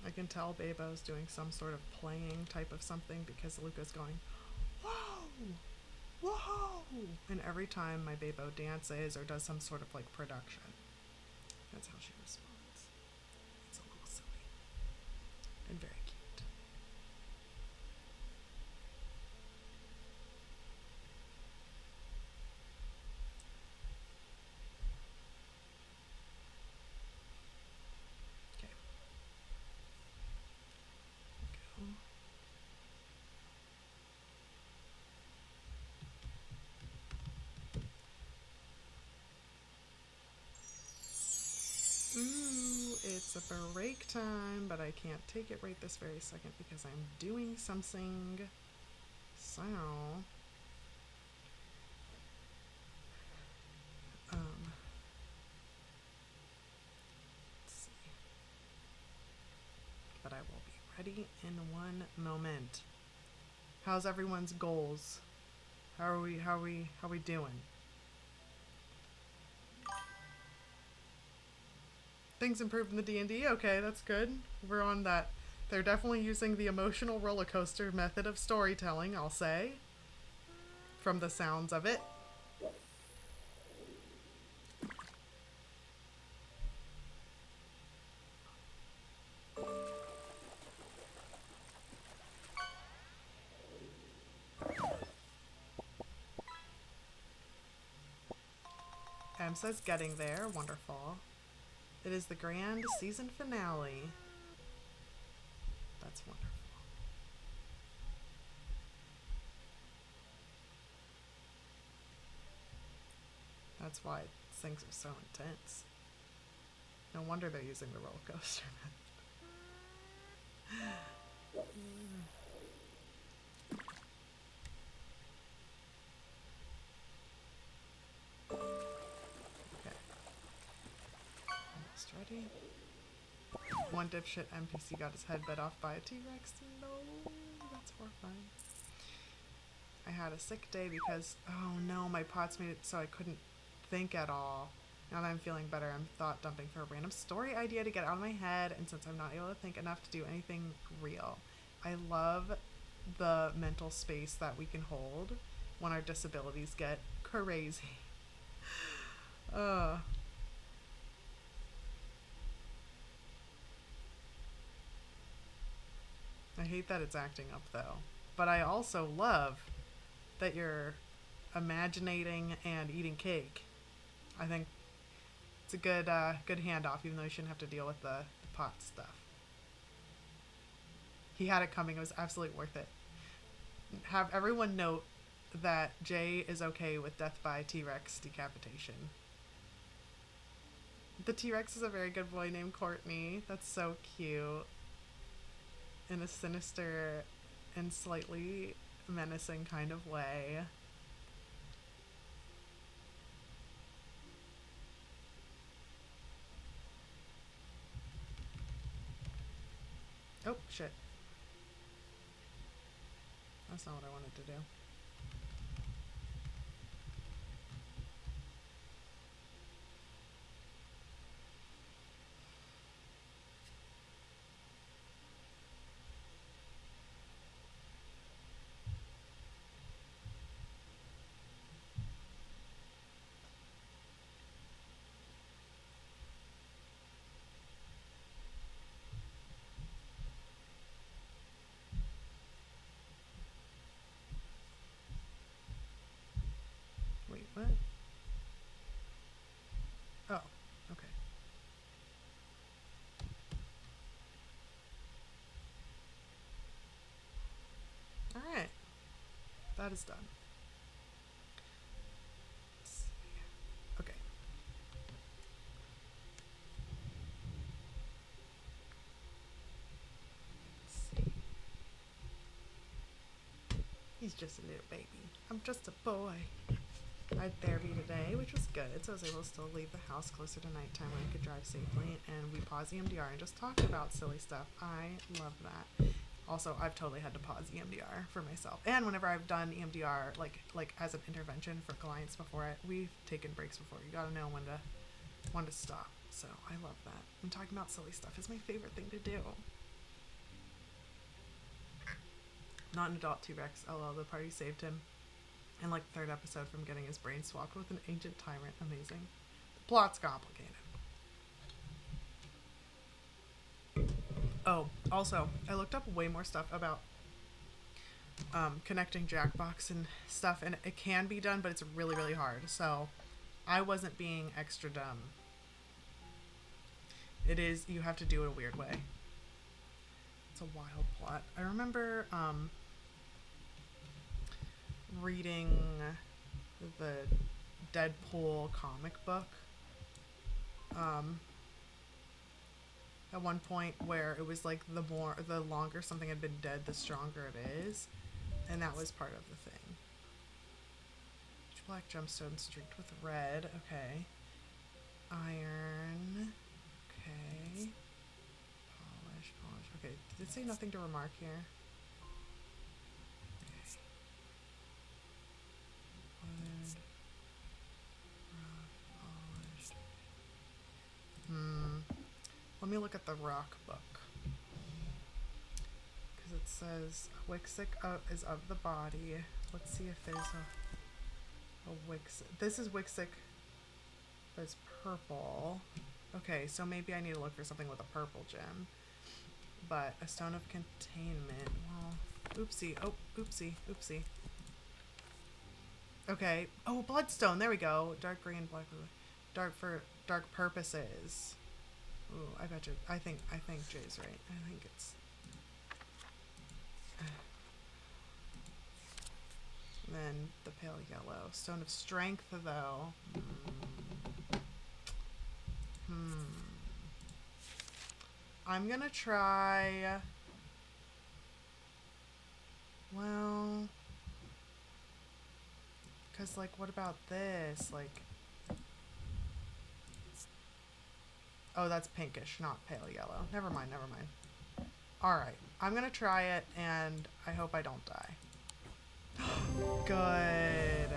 Speaker 1: I can tell Bebo's doing some sort of playing type of something because Luca's going, whoa, whoa. And every time my Bebo dances or does some sort of like production, that's how she responds. It's a little silly and very cute. Okay. Go. Ooh, it's a break time, but I can't take it right this very second because I'm doing something. So, let's see. But I will be ready in one moment. How's everyone's goals? How are we doing? Things improved in the D&D. Okay, that's good. We're on that. They're definitely using the emotional roller coaster method of storytelling, I'll say, from the sounds of it. M says getting there. Wonderful. It is the grand season finale. That's wonderful. That's why things are so intense. No wonder they're using the roller coaster method. Okay. Almost ready. One dipshit NPC got his head bit off by a T-Rex. No, that's horrifying. I had a sick day because, oh no, my pots made it so I couldn't think at all. Now that I'm feeling better, I'm thought dumping for a random story idea to get out of my head, and since I'm not able to think enough to do anything real. I love the mental space that we can hold when our disabilities get crazy. I hate that it's acting up though. But I also love that you're imaginating and eating cake. I think it's a good handoff, even though you shouldn't have to deal with the pot stuff. He had it coming. It was absolutely worth it. Have everyone note that Jay is okay with death by T-Rex decapitation. The T-Rex is a very good boy named Courtney. That's so cute. In a sinister and slightly menacing kind of way. Oh, shit. That's not what I wanted to do. Wait, what? Oh, okay. that is done. Okay. Let's see. He's just a little baby. I'm just a boy. I had therapy today, which was good, so I was able to still leave the house closer to nighttime when I could drive safely, and we paused EMDR and just talked about silly stuff. I love that. Also, I've totally had to pause EMDR for myself, and whenever I've done EMDR, like as an intervention for clients before we've taken breaks before. You gotta know when to stop. So I love that. And talking about silly stuff is my favorite thing to do. Not an adult T-Rex, LOL, the party saved him in like the third episode from getting his brain swapped with an ancient tyrant. Amazing. The plot's complicated. Oh, also, I looked up way more stuff about connecting Jackbox and stuff, and it can be done, but it's really, really hard. So I wasn't being extra dumb. It is, you have to do it a weird way. It's a wild plot. I remember reading the Deadpool comic book at one point where it was like the longer something had been dead, the stronger it is, and that was part of the thing. Black gemstone streaked with red. Okay. Iron. Okay. Polish. Okay. Did it say nothing to remark here? Okay. Wood. Rock. Polished. Let me look at the rock book. Because it says Wixic is of the body. Let's see if there's a Wixic. This is Wixic, but it's purple. Okay, so maybe I need to look for something with a purple gem. But a stone of containment. Well, oopsie. Oh, oopsie. Oopsie. Okay. Oh, bloodstone. There we go. Dark green, black, dark for dark purposes. Ooh, I bet you. I think Jay's right. I think it's. And then the pale yellow. Stone of strength, though. I'm gonna try. Well. Because, like, what about this? Like. Oh, that's pinkish, not pale yellow. Never mind. Alright, I'm gonna try it, and I hope I don't die. Good.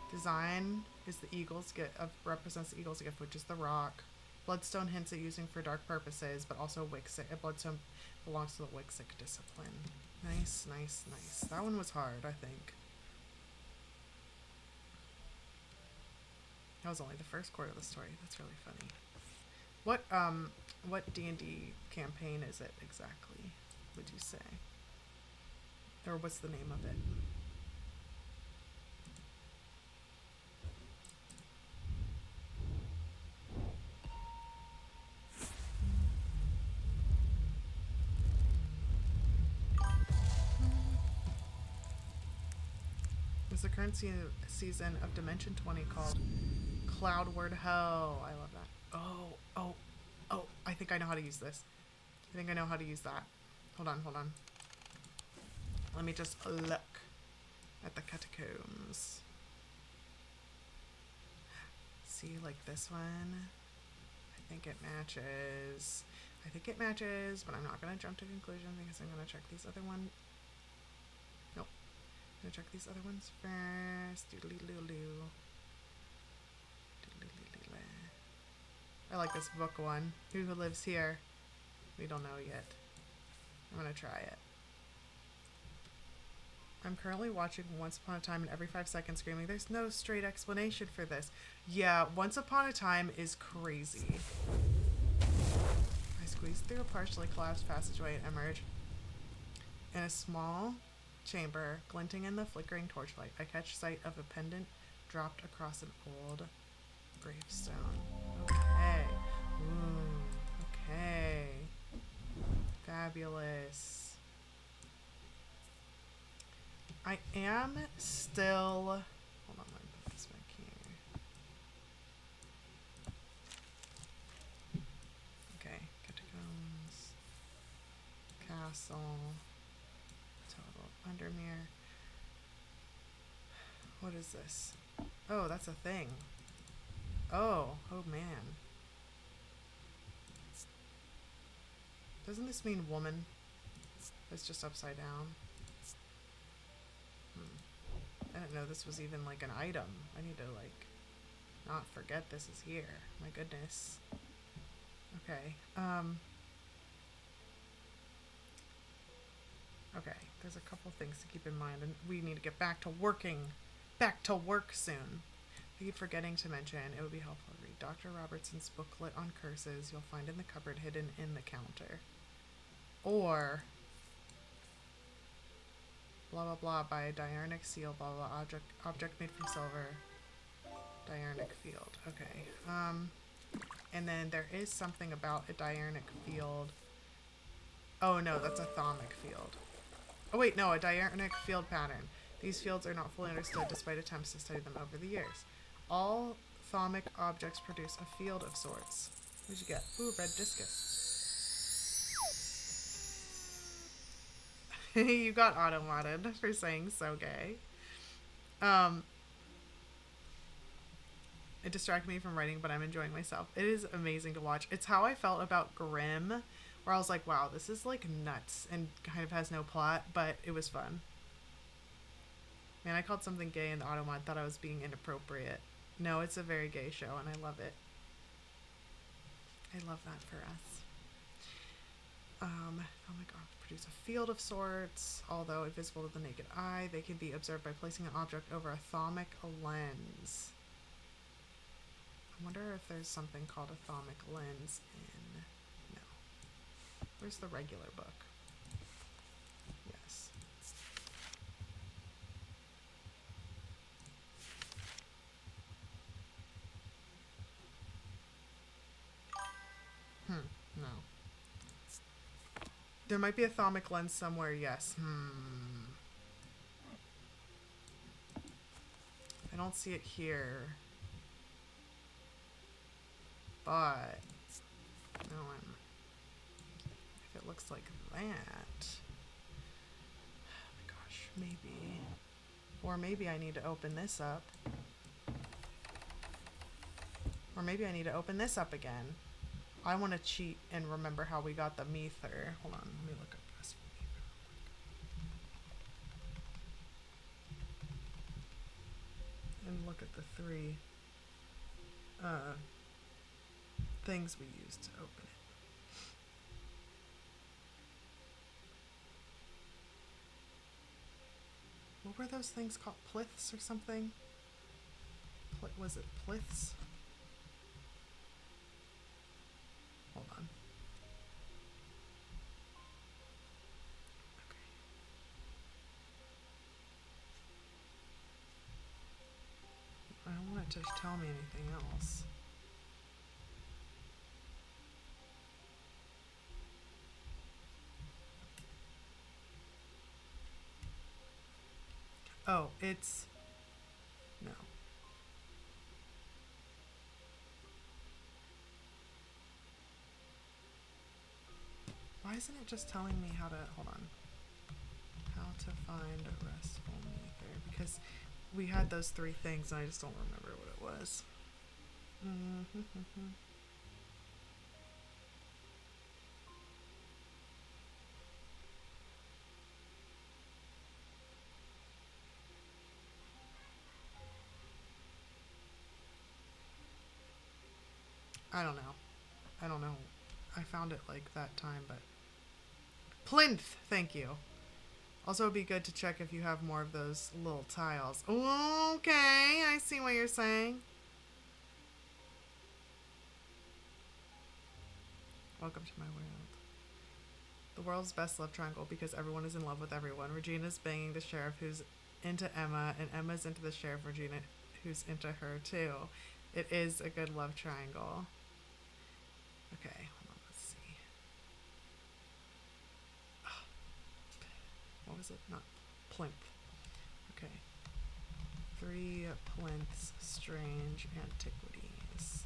Speaker 1: Design is the eagle's gift, represents the eagle's gift, which is the rock. Bloodstone hints at using for dark purposes, but also Wixic. Bloodstone belongs to the Wixic discipline. Nice. That one was hard, I think. That was only the first quarter of the story. That's really funny. What D&D campaign is it exactly, would you say? Or what's the name of it? It's the current season of Dimension 20 called Cloudward Ho. I love that. Oh, I think I know how to use this. I think I know how to use that. Hold on. Let me just look at the catacombs. See, like this one. I think it matches, but I'm not going to jump to conclusion because I'm going to check these other ones. Nope. I'm going to check these other ones first. Doodly-doo-doo. I like this book one. Who lives here? We don't know yet. I'm gonna try it. I'm currently watching Once Upon a Time, and every 5 seconds screaming, there's no straight explanation for this. Yeah, Once Upon a Time is crazy. I squeeze through a partially collapsed passageway and emerge in a small chamber, glinting in the flickering torchlight. I catch sight of a pendant dropped across an old gravestone. Okay. Ooh, okay. Fabulous. I am still... Hold on, let me put this back here. Okay, catacombs, castle, total undermere. What is this? Oh, that's a thing. Oh man. Doesn't this mean woman? It's just upside down. I didn't know this was even like an item. I need to like not forget this is here. My goodness. Okay. Okay, there's a couple things to keep in mind, and we need to get back to work soon. I keep forgetting to mention, it would be helpful to read Dr. Robertson's booklet on curses you'll find in the cupboard hidden in the counter. Or blah blah blah by a diurnal seal, blah blah object made from silver. Diurnal field. Okay. And then there is something about a diurnal field. Oh no, that's a thaumic field. Oh wait, no, a diurnal field pattern. These fields are not fully understood despite attempts to study them over the years. All thaumic objects produce a field of sorts. What'd you get? Ooh, red discus. You got auto-modded for saying so gay. It distracted me from writing, but I'm enjoying myself. It is amazing to watch. It's how I felt about Grimm, where I was like, wow, this is like nuts and kind of has no plot, but it was fun. Man, I called something gay in the automod, thought I was being inappropriate. No, it's a very gay show, and I love it. I love that for us. Oh my god, produce a field of sorts. Although invisible to the naked eye, they can be observed by placing an object over a thaumic lens. I wonder if there's something called a thaumic lens in... No. Where's the regular book? Yes. No. There might be a thaumic lens somewhere, yes. I don't see it here. But... No, if it looks like that... Oh my gosh, maybe... Or maybe I need to open this up. Or maybe I need to open this up again. I want to cheat and remember how we got the mether. Hold on, let me look up this and look at the three things we used to open it. What were those things called? Pliths or something? Was it pliths? Hold on. Okay. I don't want it to tell me anything else. Oh, it's... No. Why isn't it just telling me how to... Hold on. How to find a restful ether. Because we had those three things and I just don't remember what it was. I don't know. I don't know. I found it like that time, but... Plinth! Thank you. Also, it'd be good to check if you have more of those little tiles. Okay, I see what you're saying. Welcome to my world. The world's best love triangle because everyone is in love with everyone. Regina's banging the sheriff who's into Emma, and Emma's into the sheriff Regina who's into her too. It is a good love triangle. Okay, hold on, let's see. What was it? Not plinth. 3 plinths, strange antiquities.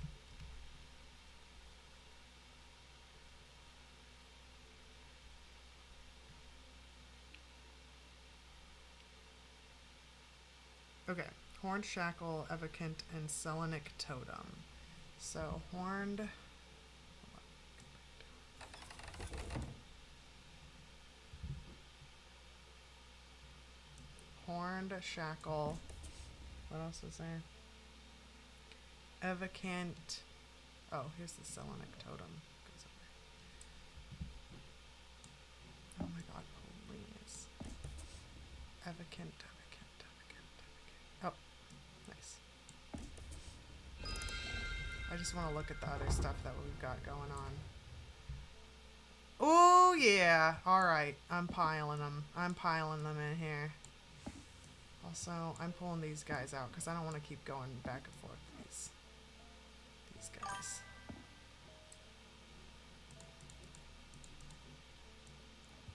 Speaker 1: Okay, horned shackle, evocant, and selenic totem. So horned shackle. What else is there? Evocant. Oh, here's the selenic totem. Goes over. Oh my god, please. Evocant. Oh, nice. I just want to look at the other stuff that we've got going on. Oh yeah. Alright, I'm piling them. I'm piling them in here. Also, I'm pulling these guys out because I don't want to keep going back and forth these guys.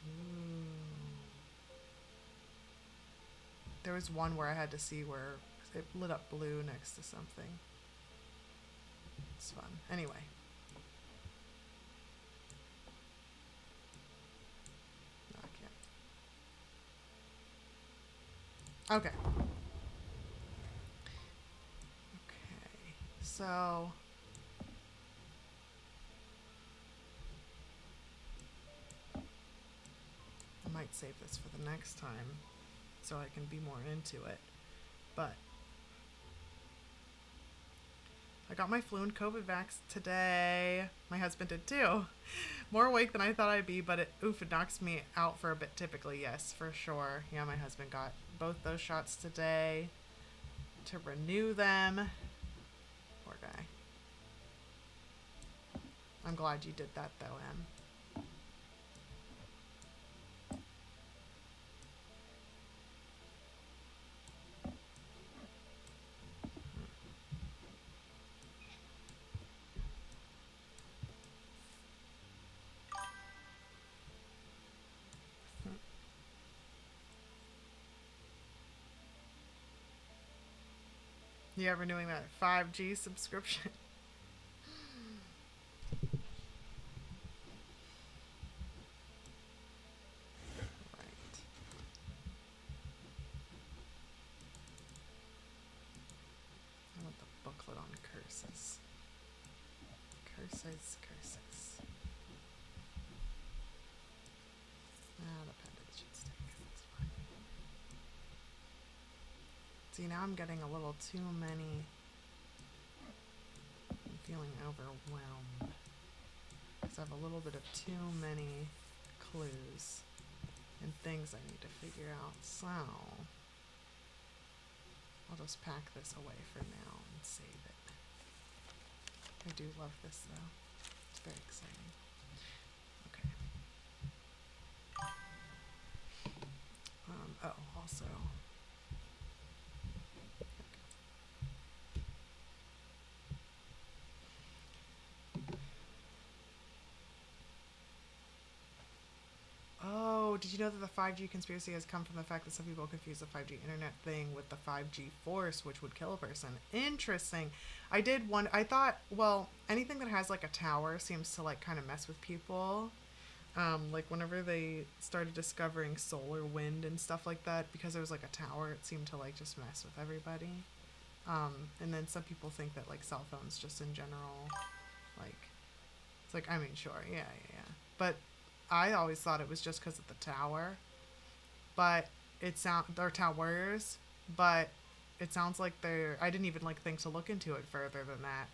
Speaker 1: Ooh. There was one where I had to see where it lit up blue next to something. It's fun. Anyway. No, I can't. Okay. Okay. So I might save this for the next time so I can be more into it. But I got my flu and COVID vax today. My husband did too. More awake than I thought I'd be, but it knocks me out for a bit typically. Yes, for sure. Yeah, my husband got both those shots today to renew them. Poor guy. I'm glad you did that though, Em. You ever doing that 5G subscription? Right. I want the booklet on curses. Curses. The pendant should stick. That's fine. See, now I'm getting a little too many. I'm feeling overwhelmed. Because I have a little bit of too many clues and things I need to figure out. So I'll just pack this away for now and save it. I do love this though. It's very exciting. Okay. Also. Oh, did you know that the 5G conspiracy has come from the fact that some people confuse the 5G internet thing with the 5G force, which would kill a person? Interesting. I thought, well, anything that has like a tower seems to like kind of mess with people. Like whenever they started discovering solar wind and stuff like that, because there was like a tower, it seemed to like just mess with everybody. And then some people think that like cell phones just in general, like, it's like, I mean, sure, yeah. But I always thought it was just because of the tower, but they're towers, but it sounds like I didn't even like think to look into it further than that.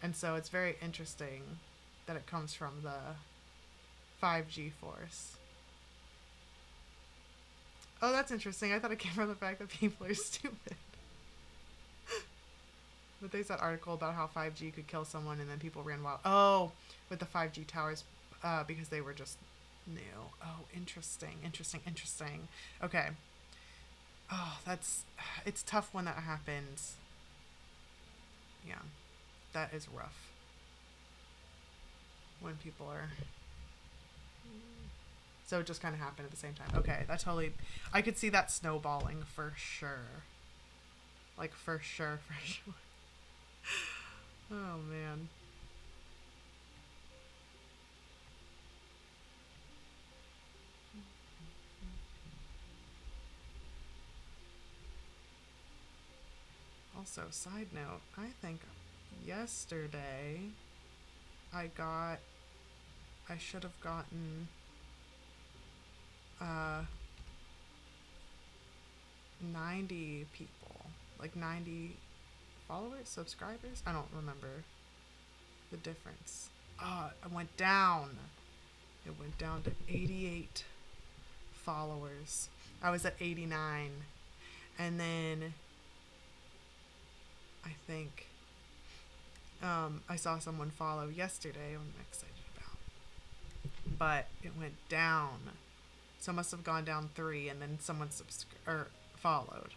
Speaker 1: And so it's very interesting that it comes from the 5G force. Oh, that's interesting. I thought it came from the fact that people are stupid. But there's that article about how 5G could kill someone and then people ran wild. Oh, with the 5G towers, because they were just new. Oh, interesting. Okay. Oh, it's tough when that happens. Yeah, that is rough. When people are... So it just kind of happened at the same time. Okay, I could see that snowballing for sure. Like, for sure, for sure. Oh, man. Also, side note, I think yesterday I got, I should have gotten, uh, 90 people. Like 90 followers, subscribers? I don't remember the difference. It went down. It went down to 88 followers. I was at 89. And then I think I saw someone follow yesterday. I'm excited about. But it went down. So it must have gone down 3 and then someone followed.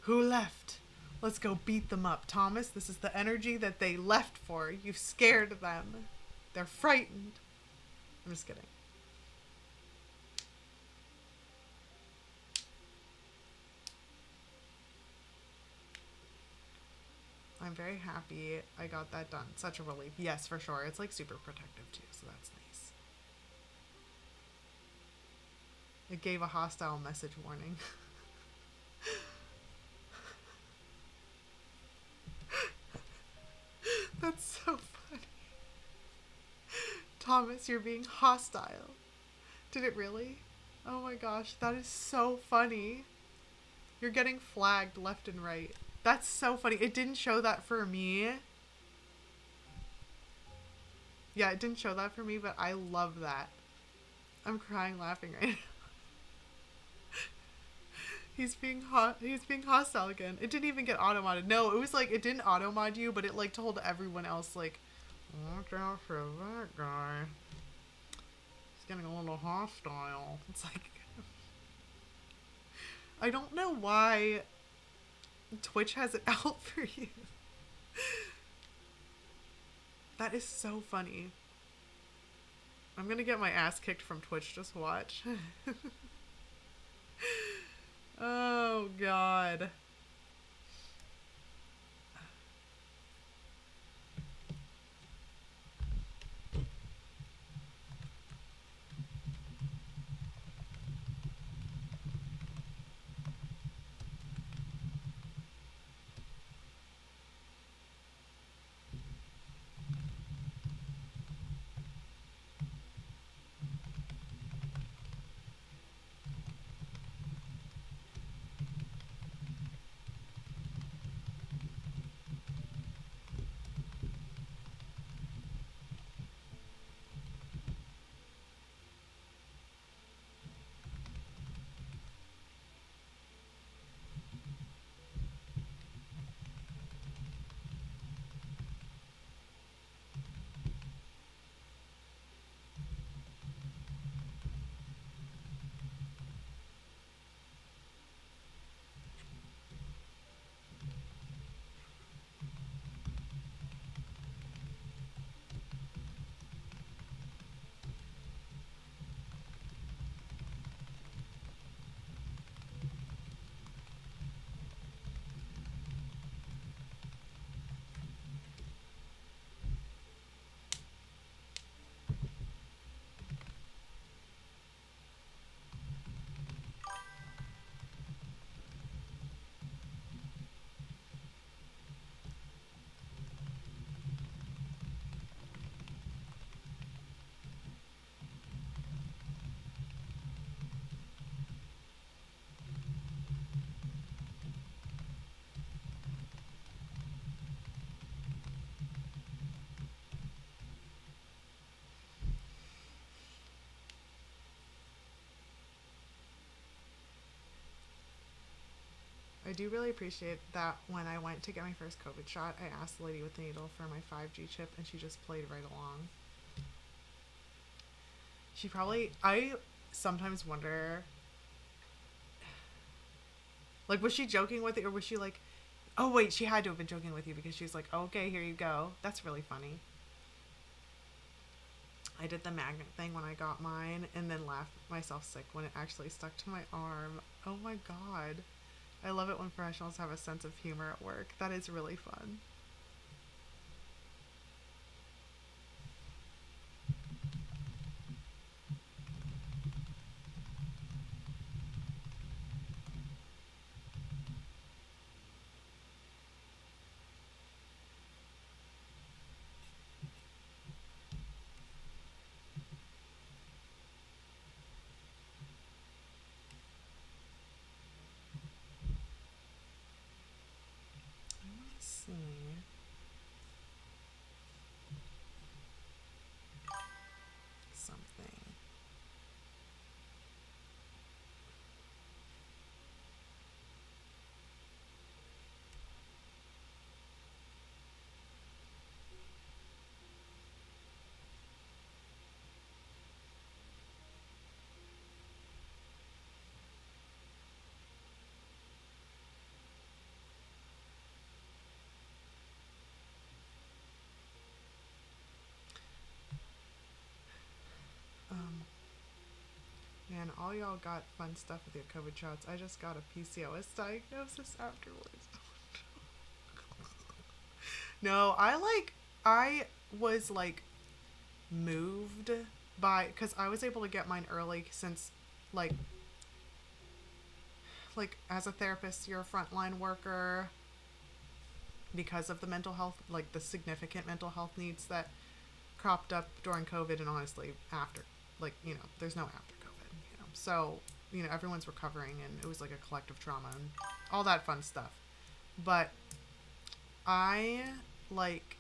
Speaker 1: Who left? Let's go beat them up. Thomas, this is the energy that they left for. You've scared them. They're frightened. I'm just kidding. I'm very happy I got that done. Such a relief. Yes, for sure. It's like super protective too, so that's nice. It gave a hostile message warning. That's so funny. Thomas, you're being hostile. Did it really? Oh my gosh, that is so funny. You're getting flagged left and right. That's so funny. It didn't show that for me. Yeah, it didn't show that for me, but I love that. I'm crying laughing right now. He's being hostile again. It didn't even get auto-modded. No, it was like, it didn't auto-mod you, but it like told everyone else like, watch out for that guy. He's getting a little hostile. It's like, I don't know why Twitch has it out for you. That is so funny. I'm gonna get my ass kicked from Twitch, just watch. Oh god. I do really appreciate that when I went to get my first COVID shot, I asked the lady with the needle for my 5G chip and she just played right along. She probably, I sometimes wonder, like, was she joking with it or was she like, oh wait, she had to have been joking with you because she's like, okay, here you go. That's really funny. I did the magnet thing when I got mine and then laughed myself sick when it actually stuck to my arm. Oh my god. I love it when professionals have a sense of humor at work. That is really fun. Let's see. Something. Um, Man, all y'all got fun stuff with your COVID shots. I just got a PCOS diagnosis afterwards. No, I was like moved by, because I was able to get mine early since, like, as a therapist, you're a frontline worker because of the mental health, like the significant mental health needs that cropped up during COVID and honestly after, like, there's no after COVID, So, everyone's recovering and it was like a collective trauma and all that fun stuff. But I like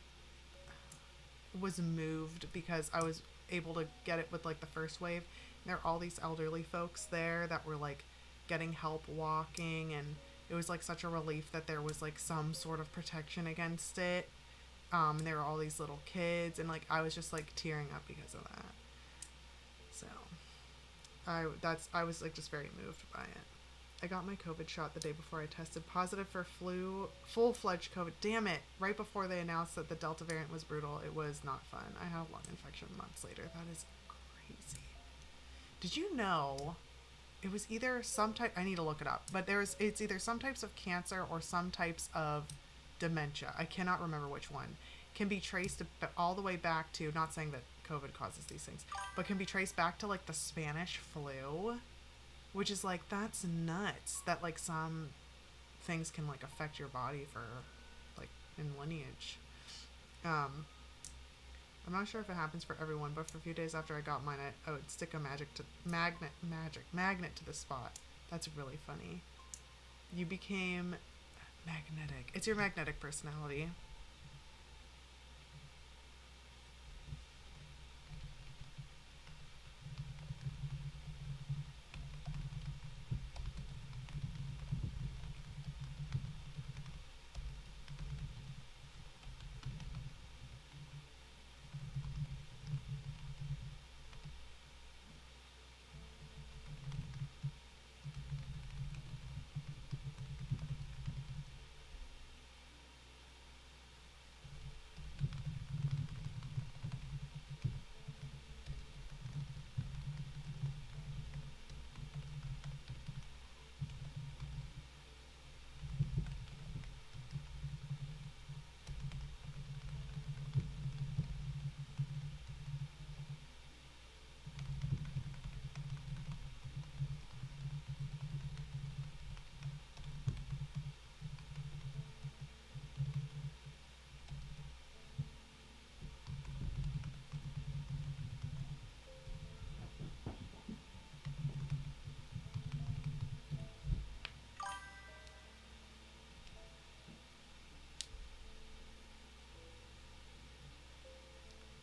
Speaker 1: was moved because I was able to get it with like the first wave. There are all these elderly folks there that were like getting help walking, and it was like such a relief that there was like some sort of protection against it. And there were all these little kids, and like I was just like tearing up because of that. So I was like just very moved by it. I got my COVID shot the day before I tested positive for full-fledged COVID. Damn it. Right before they announced that the Delta variant was brutal, it was not fun. I had a lung infection months later. That is crazy. Did you know it was either some type, I need to look it up, but it's either some types of cancer or some types of dementia. I cannot remember which one. Can be traced all the way back to, not saying that COVID causes these things, but can be traced back to like the Spanish flu, which is like, that's nuts that like some things can like affect your body for like in lineage. Um, I'm not sure if it happens for everyone, but for a few days after I got mine, I would stick a magnet to the spot. That's really funny. You became magnetic. It's your magnetic personality.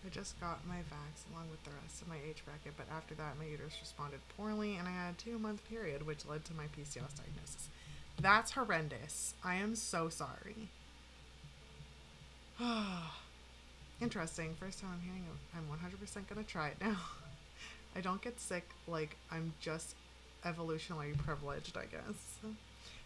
Speaker 1: I just got my vax along with the rest of my age bracket, but after that, my uterus responded poorly, and I had a 2-month period, which led to my PCOS diagnosis. That's horrendous. I am so sorry. Interesting. First time I'm hearing it. I'm 100% gonna try it now. I don't get sick, like, I'm just evolutionarily privileged, I guess.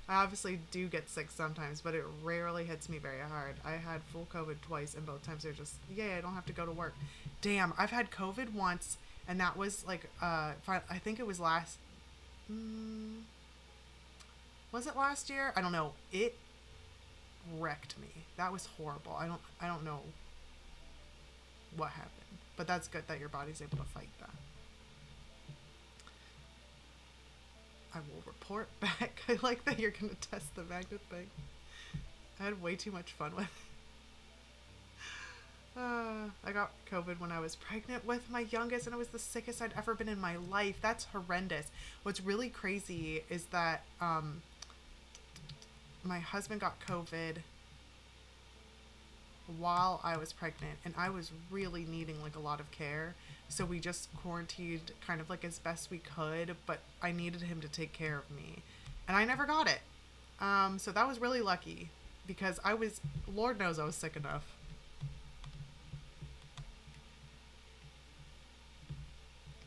Speaker 1: I obviously do get sick sometimes, but it rarely hits me very hard. I had full COVID twice, and both times they're just, yay, I don't have to go to work. Damn, I've had COVID once, and that was like, I think it was Was it last year? I don't know. It wrecked me. That was horrible. I don't know what happened. But that's good that your body's able to fight that. I will report back. I like that you're gonna test the magnet thing. I had way too much fun with it. I got COVID when I was pregnant with my youngest, and it was the sickest I'd ever been in my life. That's horrendous. What's really crazy is that my husband got COVID while I was pregnant, and I was really needing like a lot of care. So we just quarantined kind of like as best we could, but I needed him to take care of me, and I never got it. So that was really lucky because Lord knows I was sick enough.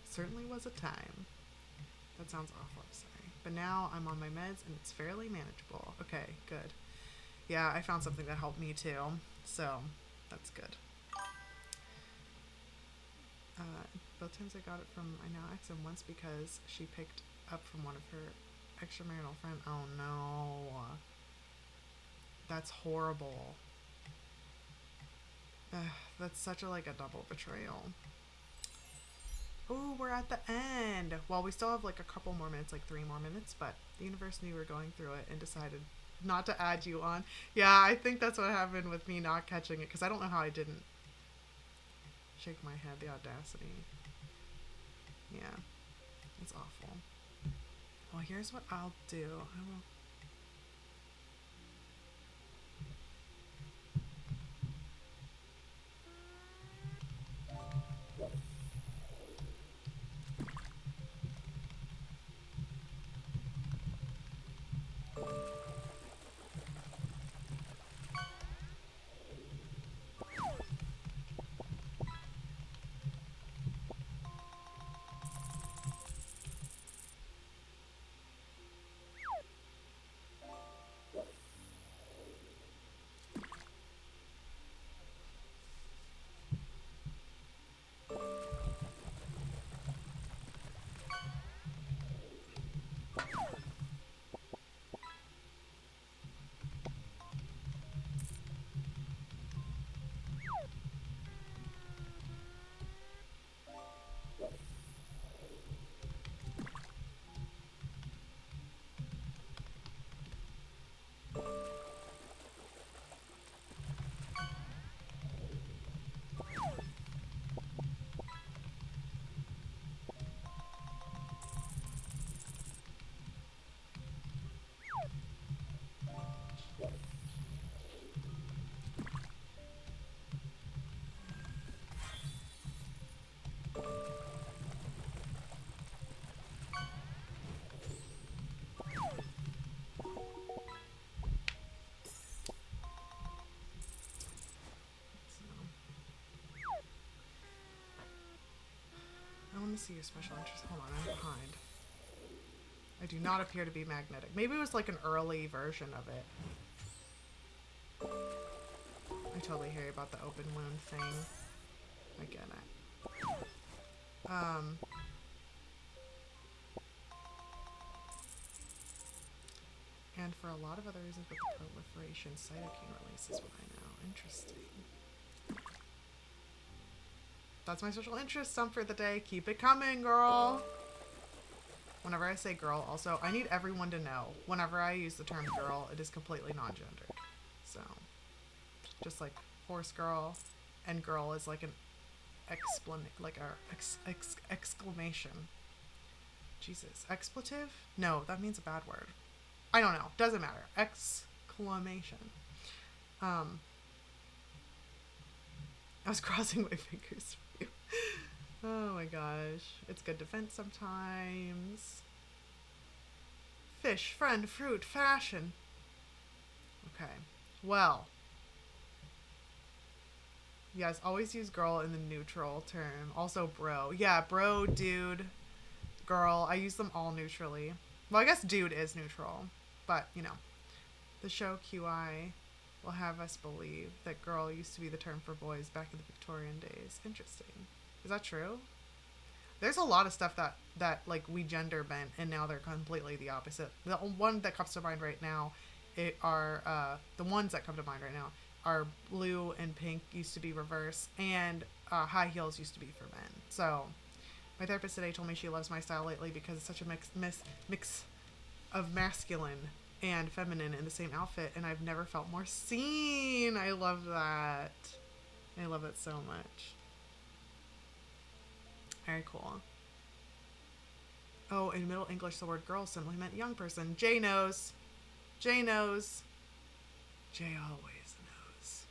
Speaker 1: Certainly was a time. That sounds awful, I'm sorry. But now I'm on my meds and it's fairly manageable. Okay, good. Yeah, I found something that helped me too. So, that's good. Both times I got it from my now ex, and once because she picked up from one of her extramarital friends. Oh no. That's horrible. That's such a double betrayal. Oh, we're at the end. Well, we still have like a couple more minutes, like 3 more minutes, but the universe knew we were going through it and decided not to add you on. Yeah, I think that's what happened with me not catching it, because I don't know how I didn't. Shake my head, the audacity. Yeah, it's awful. Well, here's what I'll do. I will. I want to see your special interest. Hold on, I'm behind. I do not appear to be magnetic. Maybe it was like an early version of it. I totally hear you about the open wound thing. I get it. And for a lot of other reasons with the proliferation, cytokine release is what I know. Interesting. That's my special interest sum for the day. Keep it coming, girl. Whenever I say girl, also, I need everyone to know, whenever I use the term girl, it is completely non-gendered. So, just like horse girl, and girl is like an exclamation. Jesus. Expletive? No, that means a bad word. I don't know. Doesn't matter. Exclamation. I was crossing my fingers for you. Oh my gosh. It's good to vent sometimes. Fish, friend, fruit, fashion. Okay. Well. Yes, always use girl in the neutral term. Also bro. Yeah, bro, dude, girl. I use them all neutrally. Well, I guess dude is neutral. But, you know. The show QI will have us believe that girl used to be the term for boys back in the Victorian days. Interesting. Is that true? There's a lot of stuff that like we gender bent, and now they're completely the opposite. The one that comes to mind right now, the ones that come to mind right now are blue and pink used to be reverse, and high heels used to be for men. So my therapist today told me she loves my style lately because it's such a mix of masculine and feminine in the same outfit, and I've never felt more seen. I love that. I love it so much. Very cool. Oh, in Middle English, the word girl simply meant young person. Jay knows. Jay knows. Jay always knows.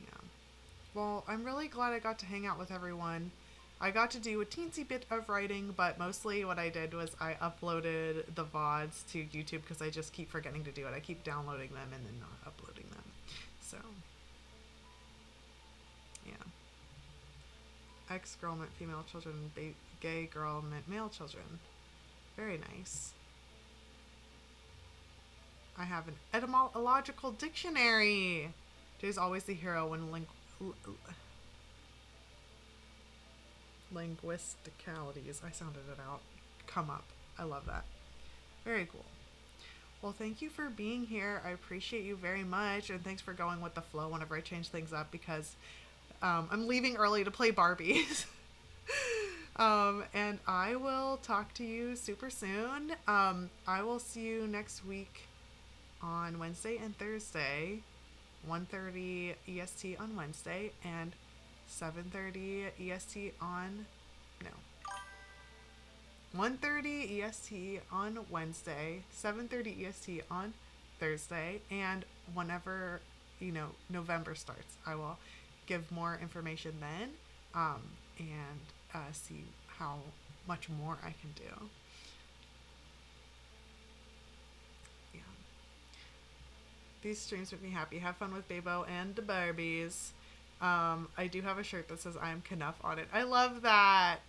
Speaker 1: Yeah. Well, I'm really glad I got to hang out with everyone. I got to do a teensy bit of writing, but mostly what I did was I uploaded the VODs to YouTube because I just keep forgetting to do it. I keep downloading them and then not uploading them. So, yeah. Ex-girl meant female children, gay girl meant male children. Very nice. I have an etymological dictionary. Jay's always the hero when linguisticalities, I sounded it out, come up. I love that. Very cool. Well, thank you for being here. I appreciate you very much, and thanks for going with the flow whenever I change things up because I'm leaving early to play Barbies. And I will talk to you super soon. I will see you next week on Wednesday and Thursday, 1:30 EST on Wednesday and 7:30 EST on no 1:30 EST on Wednesday, 7:30 EST on Thursday, and whenever November starts, I will give more information then, and see how much more I can do. Yeah. These streams make me happy. Have fun with Babo and the Barbies. I do have a shirt that says I'm Knuff on it. I love that.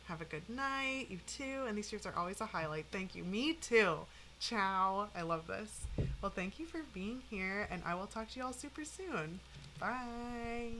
Speaker 1: Have a good night. You too. And these streams are always a highlight. Thank you. Me too. Ciao. I love this. Well, thank you for being here, and I will talk to you all super soon. Bye.